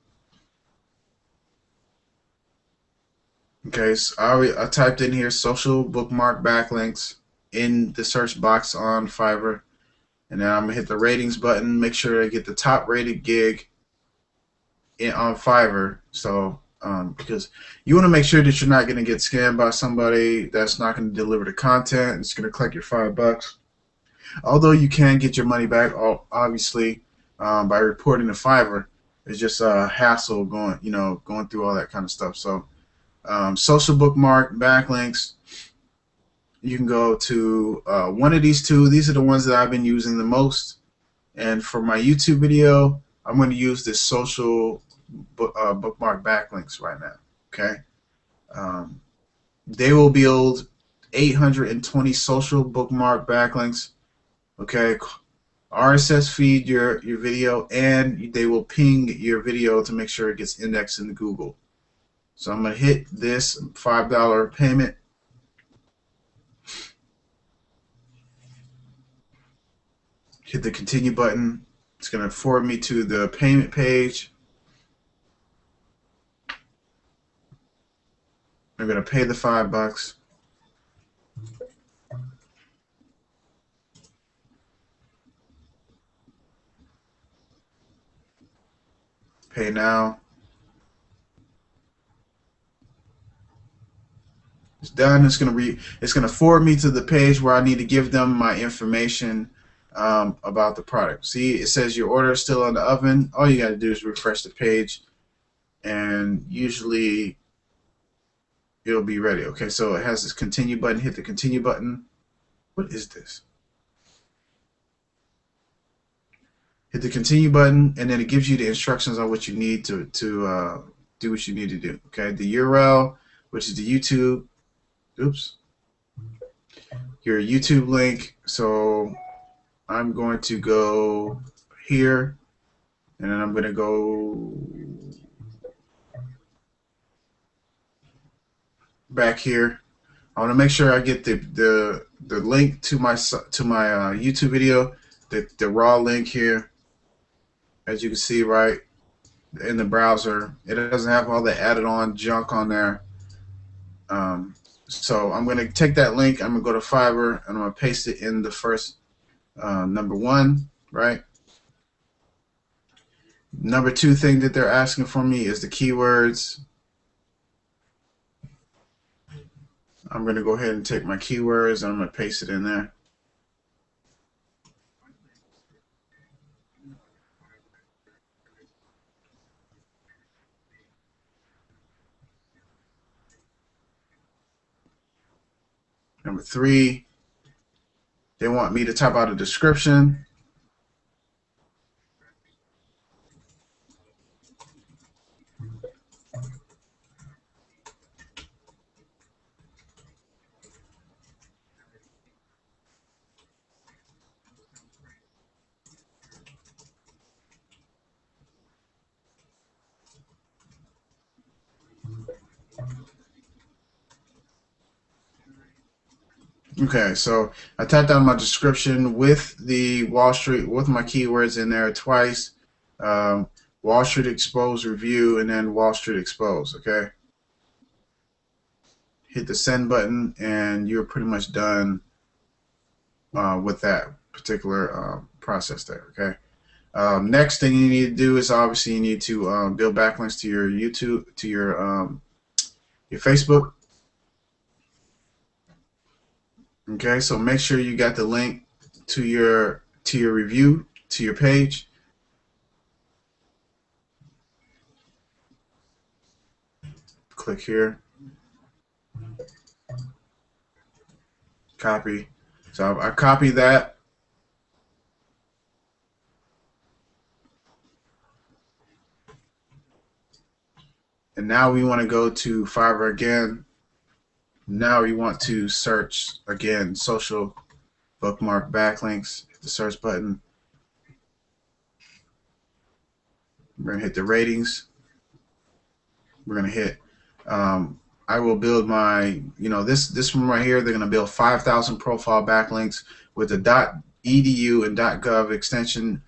Okay, so I typed in here social bookmark backlinks in the search box on Fiverr, and then I'm gonna hit the ratings button. Make sure I get the top rated gig on Fiverr. So because you want to make sure that you're not going to get scammed by somebody that's not going to deliver the content. It's going to collect your $5. Although you can get your money back, obviously, by reporting to Fiverr. It's just a hassle going through all that kind of stuff. So social bookmark backlinks. You can go to one of these two. These are the ones that I've been using the most. And for my YouTube video, I'm going to use this social bookmark backlinks right now. Okay, they will build 820 social bookmark backlinks. Okay, RSS feed your video, and they will ping your video to make sure it gets indexed in Google. So I'm going to hit this $5 payment. Hit the continue button. It's going to forward me to the payment page. I'm going to pay the $5. Pay now. It's done. It's going to forward me to the page where I need to give them my information about the product. See, it says your order is still in the oven. All you got to do is refresh the page, and usually it'll be ready. Okay, so it has this continue button. Hit the continue button. What is this? Hit the continue button, and then it gives you the instructions on what you need to do what you need to do. Okay, the URL, which is the YouTube. Oops. Your YouTube link. So I'm going to go here, and then I'm going to go back here. I want to make sure I get the link to my YouTube video, the raw link here. As you can see right in the browser, it doesn't have all the added on junk on there. So I'm going to take that link. I'm going to go to Fiverr, and I'm going to paste it in the first number one, right? Number two thing that they're asking for me is the keywords. I'm going to go ahead and take my keywords, and I'm going to paste it in there. Number three, they want me to type out a description. Okay, so I typed out my description with the Wall Street, with my keywords in there twice. Wall Street Exposed review, and then Wall Street Exposed. Okay, hit the send button, and you're pretty much done with that particular process there. Okay. Next thing you need to do is obviously you need to build backlinks to your YouTube, to your Facebook. Okay, so make sure you got the link to your review, to your page. click here, copy. So I copy that. And now we want to go to Fiverr again. Now we want to search again, social bookmark backlinks, hit the search button. We're going to hit the ratings. We're going to hit, I will build my, this one right here, they're going to build 5,000 profile backlinks with the .edu and .gov extension.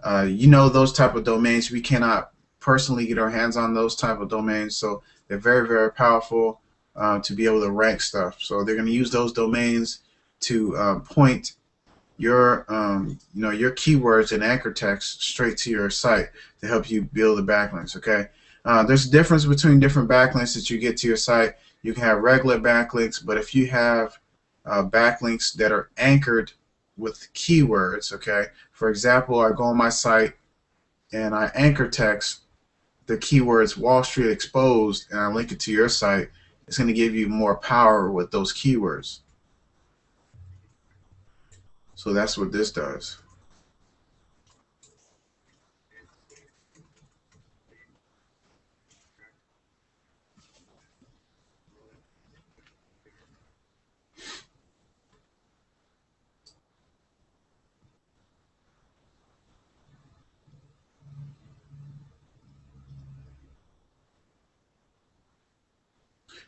Those type of domains, we cannot personally get our hands on those type of domains, so they're very, very powerful to be able to rank stuff. So they're going to use those domains to point your your keywords and anchor text straight to your site to help you build the backlinks. Okay, there's a difference between different backlinks that you get to your site. You can have regular backlinks, but if you have backlinks that are anchored with keywords, okay, for example, I go on my site and I anchor text the keywords Wall Street exposed and I link it to your site, it's going to give you more power with those keywords. So that's what this does.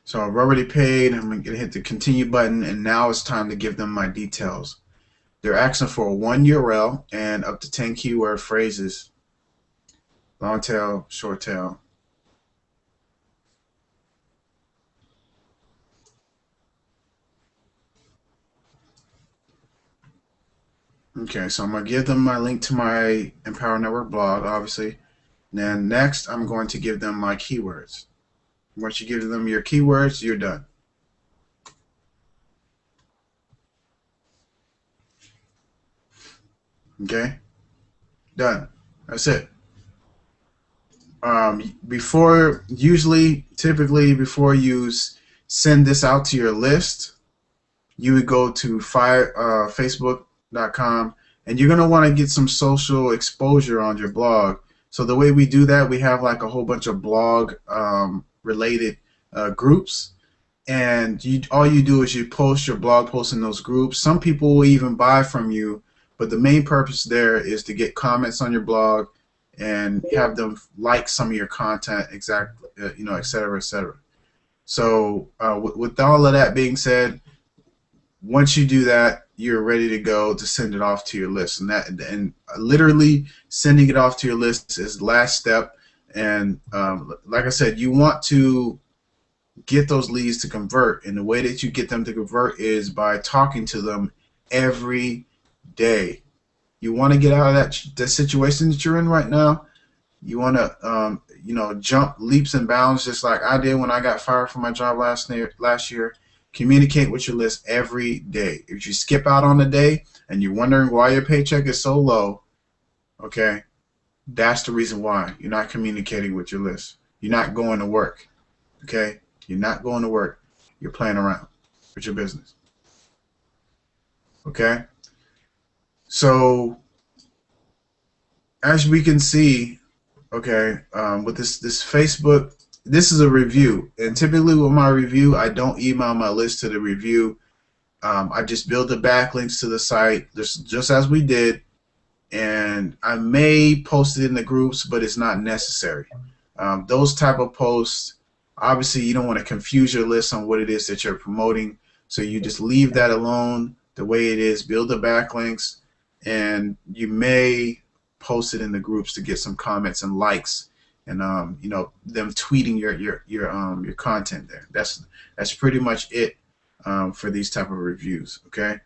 So I've already paid. I'm going to hit the continue button, and now it's time to give them my details. They're asking for one URL and up to 10 keyword phrases. Long tail, short tail. Okay, so I'm going to give them my link to my Empower Network blog, obviously. Then next, I'm going to give them my keywords. Once you give them your keywords, you're done. Okay? Done. That's it. Typically before you send this out to your list, you would go to facebook.com and you're going to want to get some social exposure on your blog. So the way we do that, we have like a whole bunch of blog related groups, and all you do is you post your blog posts in those groups. Some people will even buy from you, but the main purpose there is to get comments on your blog and have them like some of your content, et cetera, et cetera. So with all of that being said, once you do that, you're ready to go to send it off to your list, and literally sending it off to your list is the last step. And like I said, you want to get those leads to convert, and the way that you get them to convert is by talking to them every day. You want to get out of that situation that you're in right now. You want to jump leaps and bounds just like I did when I got fired from my job last year. Communicate with your list every day. If you skip out on a day and you're wondering why your paycheck is so low, okay, that's the reason why you're not communicating with your list. You're not going to work, okay? You're not going to work. You're playing around with your business, okay? So as we can see, okay, with this Facebook, this is a review, and typically with my review, I don't email my list to the review. I just build the backlinks to the site, just as we did, and I may post it in the groups, but it's not necessary. Those type of posts, obviously, you don't want to confuse your list on what it is that you're promoting, so you just leave that alone the way it is. Build the backlinks, and you may post it in the groups to get some comments and likes, and them tweeting your content there. That's pretty much it for these type of reviews. Okay.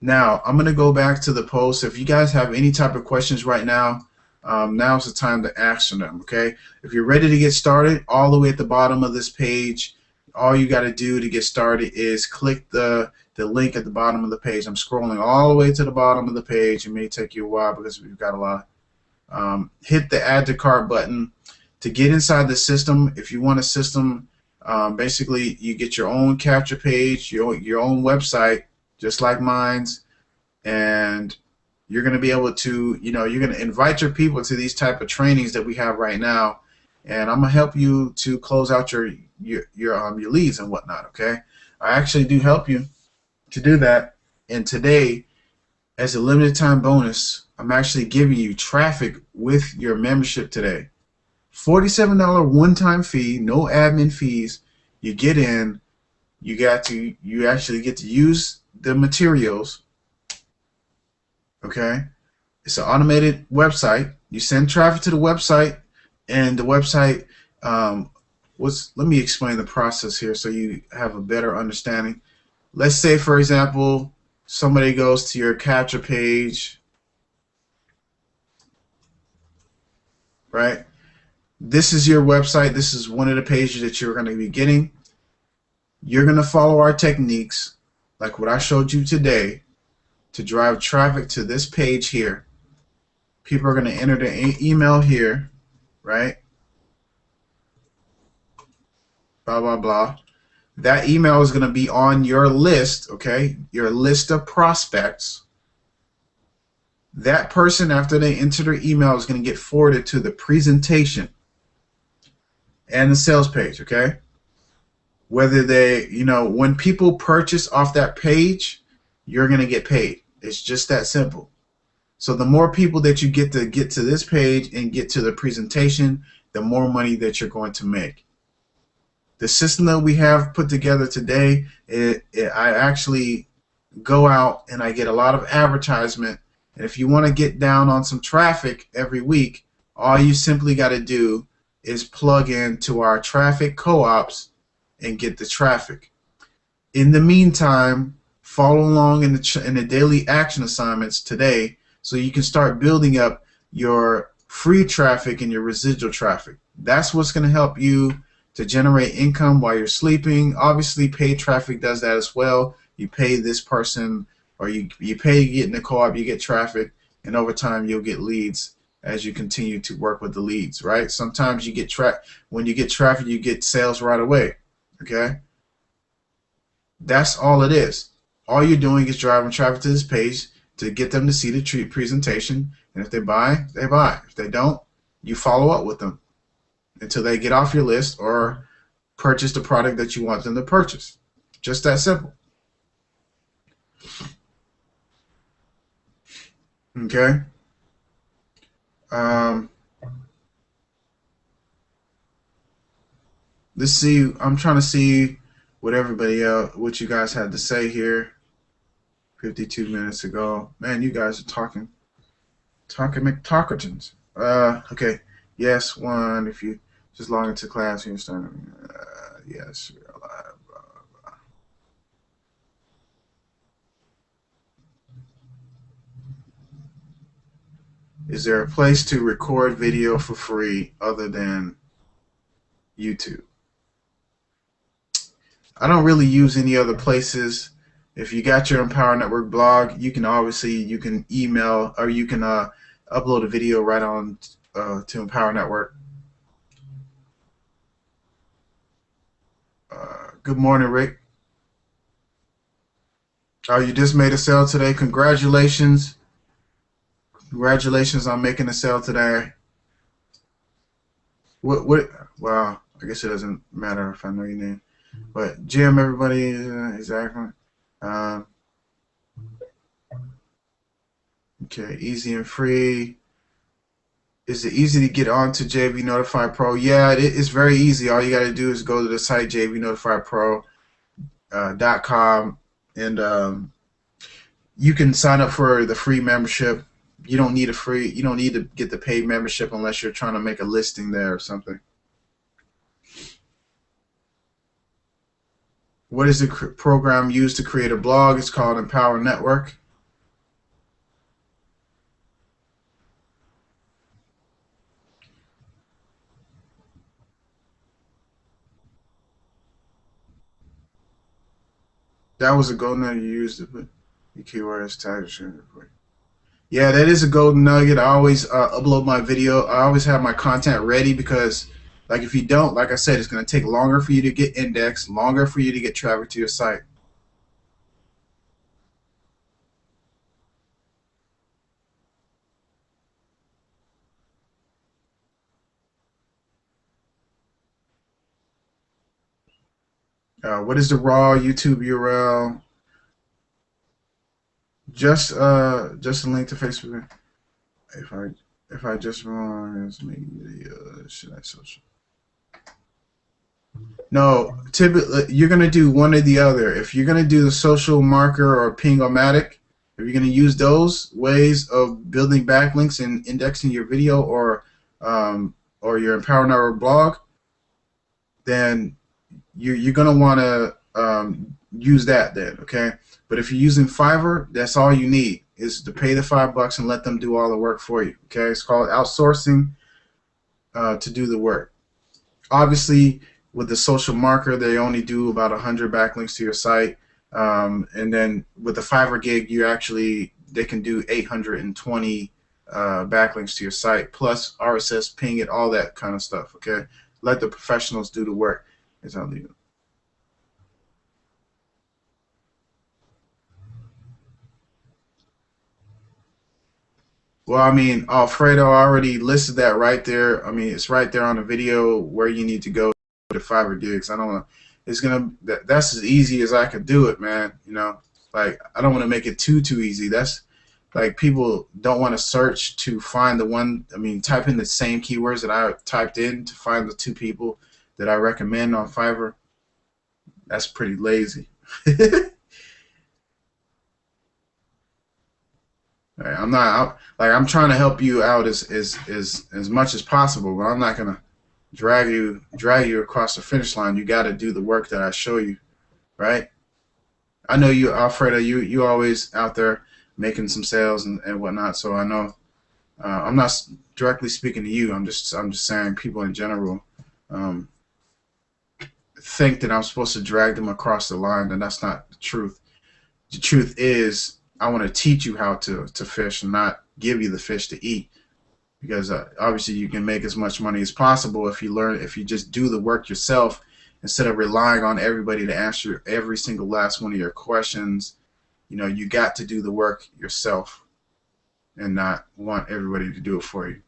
Now I'm gonna go back to the post. If you guys have any type of questions right now, now's the time to ask them. Okay. If you're ready to get started, all the way at the bottom of this page, all you got to do to get started is click the link at the bottom of the page. I'm scrolling all the way to the bottom of the page. It may take you a while because we've got a lot. Hit the add to cart button. To get inside the system, if you want a system, basically you get your own capture page, your own website, just like mine's, and you're going to be able to, you're going to invite your people to these type of trainings that we have right now, and I'm going to help you to close out your leads and whatnot. Okay, I actually do help you to do that, and today, as a limited time bonus, I'm actually giving you traffic with your membership today. $47 one-time fee, no admin fees. You get in, you actually get to use the materials. Okay, it's an automated website. You send traffic to the website, and the website let me explain the process here so you have a better understanding. Let's say, for example, somebody goes to your capture page, right? This is your website. This is one of the pages that you're going to be getting. You're going to follow our techniques, like what I showed you today, to drive traffic to this page here. People are going to enter their email here, right? Blah, blah, blah. That email is going to be on your list, okay? Your list of prospects. That person, after they enter their email, is going to get forwarded to the presentation and the sales page, okay? Whether they, when people purchase off that page, you're going to get paid. It's just that simple. So the more people that you get to this page and get to the presentation, the more money that you're going to make. The system that we have put together today, I actually go out and I get a lot of advertisement. And if you want to get down on some traffic every week, all you simply got to do is plug into our traffic co-ops and get the traffic. In the meantime, follow along in the daily action assignments today so you can start building up your free traffic and your residual traffic. That's what's going to help you to generate income while you're sleeping. Obviously, paid traffic does that as well. You pay this person, or you pay to get in the co-op, you get traffic, and over time you'll get leads as you continue to work with the leads, right? Sometimes you get when you get traffic, you get sales right away, okay? That's all it is. All you're doing is driving traffic to this page to get them to see the presentation, and if they buy, they buy. If they don't, you follow up with them until they get off your list or purchase the product that you want them to purchase. Just that simple. Okay. Let's see. I'm trying to see what you guys had to say here. 52 minutes ago. Man, you guys are talking McTalkertons. Okay. Yes, one. If you just log into class, you start. Yes, we're alive. Blah, blah, blah. Is there a place to record video for free other than YouTube? I don't really use any other places. If you got your Empower Network blog, you can email, or you can upload a video right on to Empower Network. Good morning, Rick. Oh, you just made a sale today. Congratulations. Congratulations on making a sale today. Well, I guess it doesn't matter if I know your name. But Jim, everybody, exactly. Okay, easy and free. Is it easy to get onto JV Notify Pro? Yeah, it's very easy. All you got to do is go to the site jvnotifypro.com, and you can sign up for the free membership. You don't need to get the paid membership unless you're trying to make a listing there or something. What is the program used to create a blog? It's called Empower Network. That was a goal. Now you used it, but the keyword is tag. Yeah, that is a golden nugget. I always upload my video. I always have my content ready because, like, if you don't, like I said, it's going to take longer for you to get indexed, longer for you to get traffic to your site. What is the raw YouTube URL? Just a link to Facebook. If I if I just wrong, it's media. Should I social? No, typically you're gonna do one or the other. If you're gonna do the social marker or ping-o-matic, if you're gonna use those ways of building backlinks and indexing your video or your Empower Network blog, then you're gonna want to use that then, okay? But if you're using Fiverr, that's all you need is to pay the $5 and let them do all the work for you, okay? It's called outsourcing to do the work. Obviously, with the social marker, they only do about 100 backlinks to your site, and then with the Fiverr gig, they can do 820 backlinks to your site plus RSS ping it, all that kind of stuff. Okay, let the professionals do the work. Is how they do. Well, I mean, Alfredo already listed that right there. I mean, it's right there on the video where you need to go to Fiverr gigs. I don't want to. It's gonna. That's as easy as I could do it, man. You know, like I don't want to make it too easy. That's like people don't want to search to find the one. I mean, type in the same keywords that I typed in to find the two people that I recommend on Fiverr. That's pretty lazy. Right, I'm not I'm trying to help you out as much as possible, but I'm not gonna drag you across the finish line. You got to do the work that I show you, right? I know you, Alfredo. You always out there making some sales and whatnot. So I know I'm not directly speaking to you. I'm just saying people in general um, think that I'm supposed to drag them across the line, and that's not the truth. The truth is I want to teach you how to fish and not give you the fish to eat because obviously you can make as much money as possible if you just do the work yourself instead of relying on everybody to answer every single last one of your questions. You know, you got to do the work yourself and not want everybody to do it for you.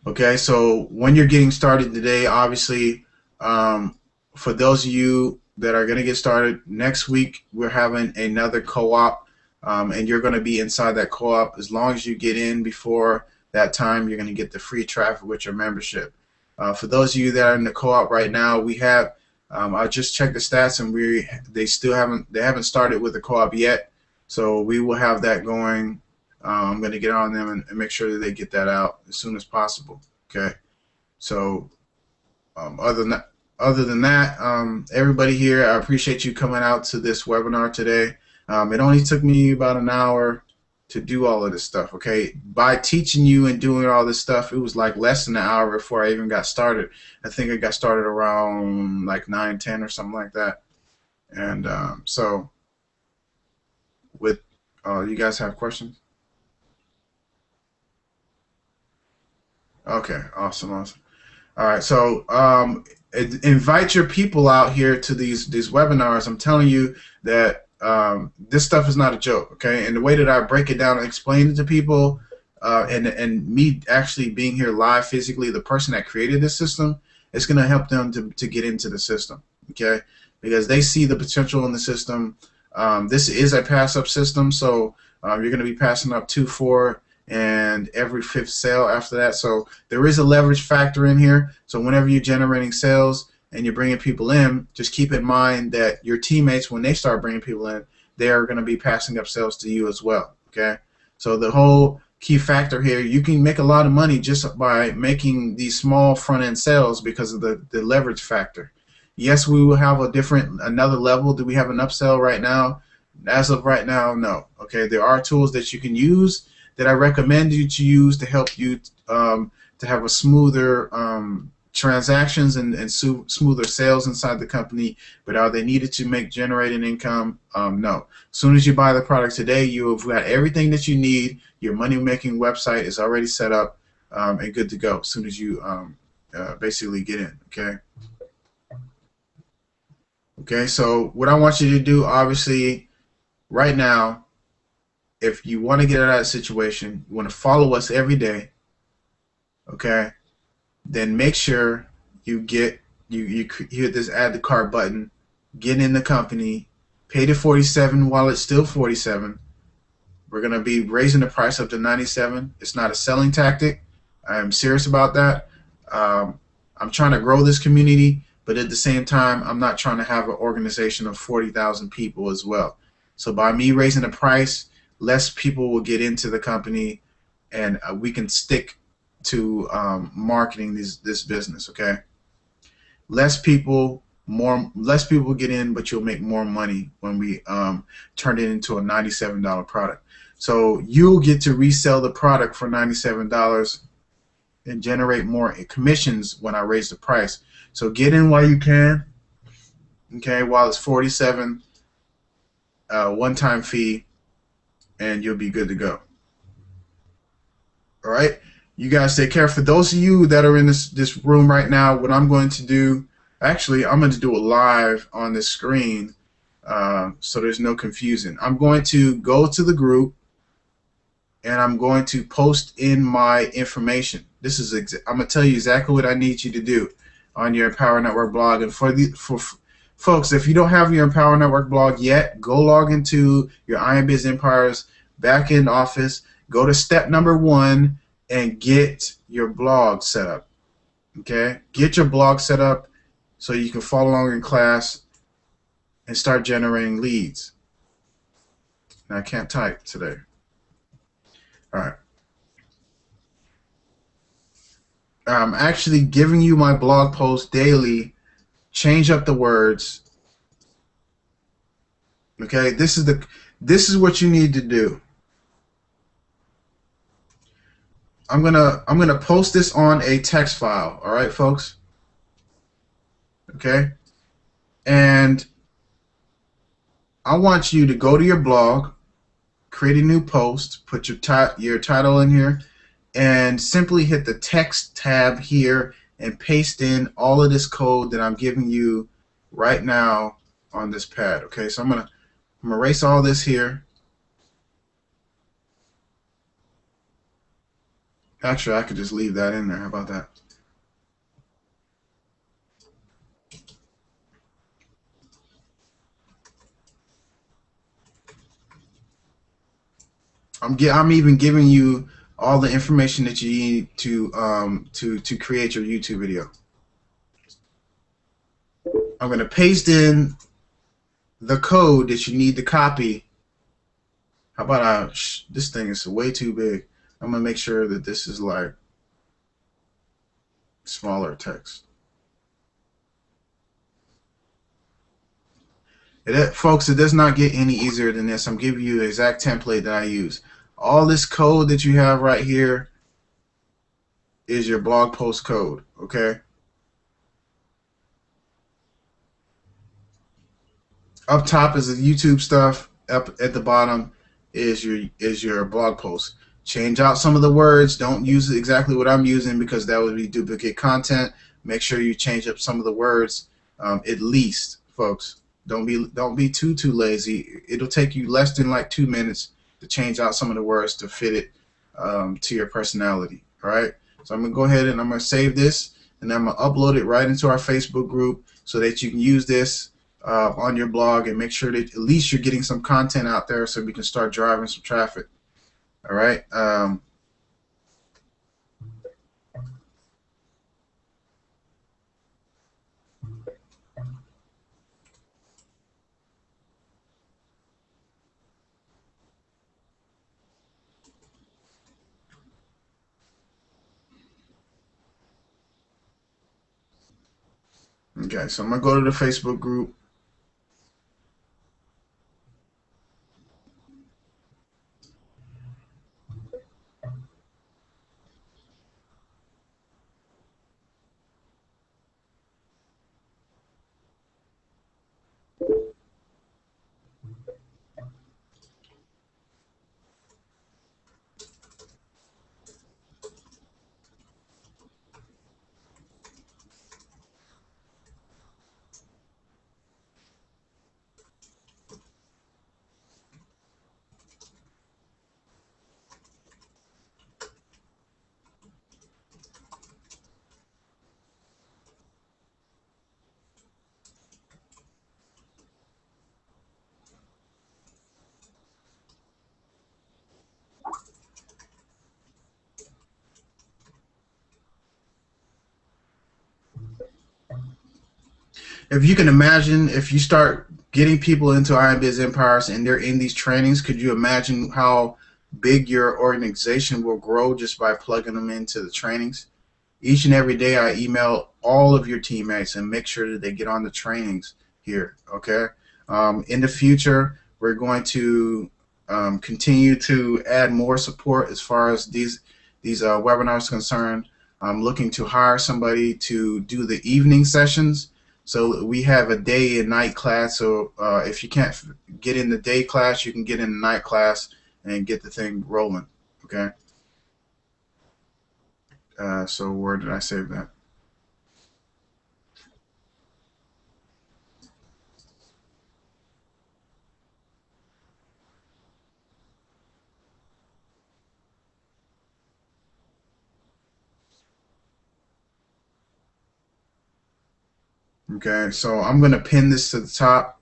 Okay, so when you're getting started today, obviously, for those of you that are going to get started next week, we're having another co-op, and you're going to be inside that co-op. As long as you get in before that time, you're going to get the free traffic with your membership. For those of you that are in the co-op right now, we have I just checked the stats, and they haven't started with the co-op yet, so we will have that going. I'm going to get on them and make sure that they get that out as soon as possible. Okay, so um, other than that, everybody here, I appreciate you coming out to this webinar today. It only took me about an hour to do all of this stuff. Okay, by teaching you and doing all this stuff, it was like less than an hour before I even got started. I think I got started around like 9:10 or something like that. And so, with you guys have questions? Okay, awesome. All right, so invite your people out here to these webinars. I'm telling you that this stuff is not a joke, okay? And the way that I break it down and explain it to people, and me actually being here live physically, the person that created this system, is going to help them to get into the system, okay? Because they see the potential in the system. This is a pass-up system, so you're going to be passing up 2, 4, and every 5th sale after that. So there is a leverage factor in here. So whenever you're generating sales and you're bringing people in, just keep in mind that your teammates, when they start bringing people in, they are going to be passing up sales to you as well. Okay. So the whole key factor here, you can make a lot of money just by making these small front end sales because of the leverage factor. Yes, we will have another level. Do we have an upsell right now? As of right now, no. Okay. There are tools that you can use that I recommend you to use to help you to have a smoother transactions and smoother sales inside the company, but are they needed to make generating income? No. As soon as you buy the product today, you've got everything that you need. Your money making website is already set up and good to go as soon as you basically get in. Okay. Okay. So what I want you to do, obviously, right now, if you want to get out of that situation, you want to follow us every day. Okay. Then make sure you get you hit this add to cart button, get in the company, pay the 47 while it's still 47. We're gonna be raising the price up to 97. It's not a selling tactic. I am serious about that. I'm trying to grow this community, but at the same time, I'm not trying to have an organization of 40,000 people as well. So by me raising the price, less people will get into the company, and we can stick to marketing this business. Okay, less people get in, but you'll make more money when we turn it into a $97 product. So you'll get to resell the product for $97 and generate more commissions when I raise the price. So get in while you can. Okay, while it's 47, one-time fee, and you'll be good to go. All right, you guys take care. For those of you that are in this room right now, what I'm going to do, actually, I'm going to do it live on this screen, so there's no confusion. I'm going to go to the group, and I'm going to post in my information. This is I'm going to tell you exactly what I need you to do on your Empower Network blog. And for folks, if you don't have your Empower Network blog yet, go log into your Iron Biz Empire's back-end office. Go to step number 1 and get your blog set up. Okay? Get your blog set up so you can follow along in class and start generating leads. Now, I can't type today. All right. I'm actually giving you my blog post daily. Change up the words. Okay? This is what you need to do. I'm gonna post this on a text file. All right, folks. Okay, and I want you to go to your blog, create a new post, put your title in here, and simply hit the text tab here and paste in all of this code that I'm giving you right now on this pad. Okay, so I'm gonna erase all this here. Actually, I could just leave that in there. How about that? I'm even giving you all the information that you need to create your YouTube video. I'm going to paste in the code that you need to copy. How about this thing is way too big. I'm going to make sure that this is like smaller text. Folks, it does not get any easier than this. I'm giving you the exact template that I use. All this code that you have right here is your blog post code, okay? Up top is the YouTube stuff. Up at the bottom is your blog post. Change out some of the words. Don't use exactly what I'm using because that would be duplicate content. Make sure you change up some of the words, at least, folks. Don't be too lazy. It'll take you less than like 2 minutes to change out some of the words to fit it to your personality. All right. So I'm gonna go ahead and I'm gonna save this, and I'm gonna upload it right into our Facebook group so that you can use this on your blog and make sure that at least you're getting some content out there so we can start driving some traffic. All right. Okay, so I'm gonna go to the Facebook group. if you can imagine, if you start getting people into Iron Biz Empires and they're in these trainings, could you imagine how big your organization will grow just by plugging them into the trainings? Each and every day, I email all of your teammates and make sure that they get on the trainings here. Okay. In the future, we're going to continue to add more support as far as these webinars concerned. I'm looking to hire somebody to do the evening sessions. So we have a day and night class. So if you can't get in the day class, you can get in the night class and get the thing rolling. Okay. So where did I save that? Okay. So I'm going to pin this to the top.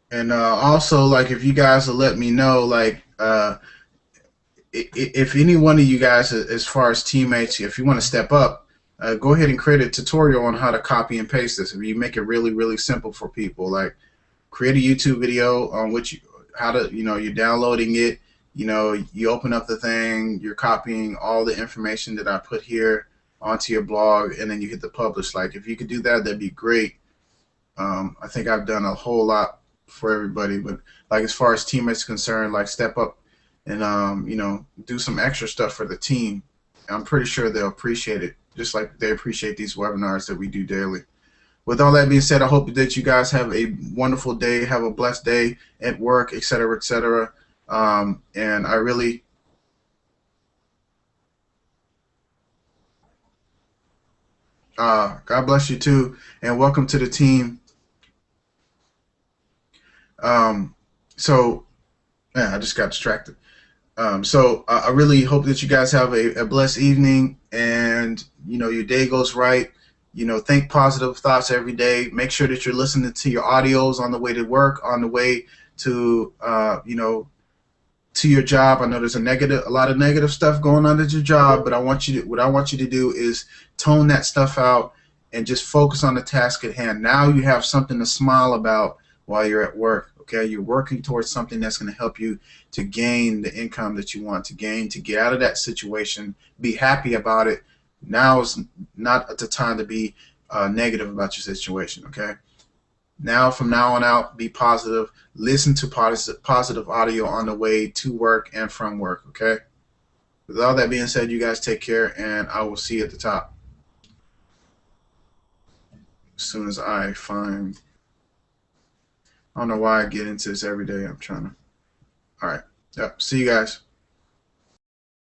And also, like, if you guys will let me know, like, if any one of you guys, as far as teammates, if you want to step up, go ahead and create a tutorial on how to copy and paste this. If you make it really, really simple for people, like create a YouTube video on which how to, you're downloading it, you open up the thing, you're copying all the information that I put here onto your blog, and then you hit the publish. Like, if you could do that, that'd be great. I think I've done a whole lot for everybody, but like as far as teammates concerned, like step up and do some extra stuff for the team. I'm pretty sure they'll appreciate it, just like they appreciate these webinars that we do daily. With all that being said, I hope that you guys have a wonderful day, have a blessed day at work, etc., etc. And I really, God bless you too, and welcome to the team. Um, so, yeah, I just got distracted. So I really hope that you guys have a blessed evening, and your day goes right. Think positive thoughts every day. Make sure that you're listening to your audios on the way to work, on the way to to your job. I know there's a lot of negative stuff going on at your job, but what I want you to do is tone that stuff out and just focus on the task at hand. Now you have something to smile about while you're at work. Okay, you're working towards something that's going to help you to gain the income that you want to gain, to get out of that situation. Be happy about it. Now is not the time to be negative about your situation. Okay. Now, from now on out, be positive. Listen to positive audio on the way to work and from work. Okay. With all that being said, you guys take care, and I will see you at the top as soon as I find. I don't know why I get into this every day. I'm trying to. All right. Yep. See you guys.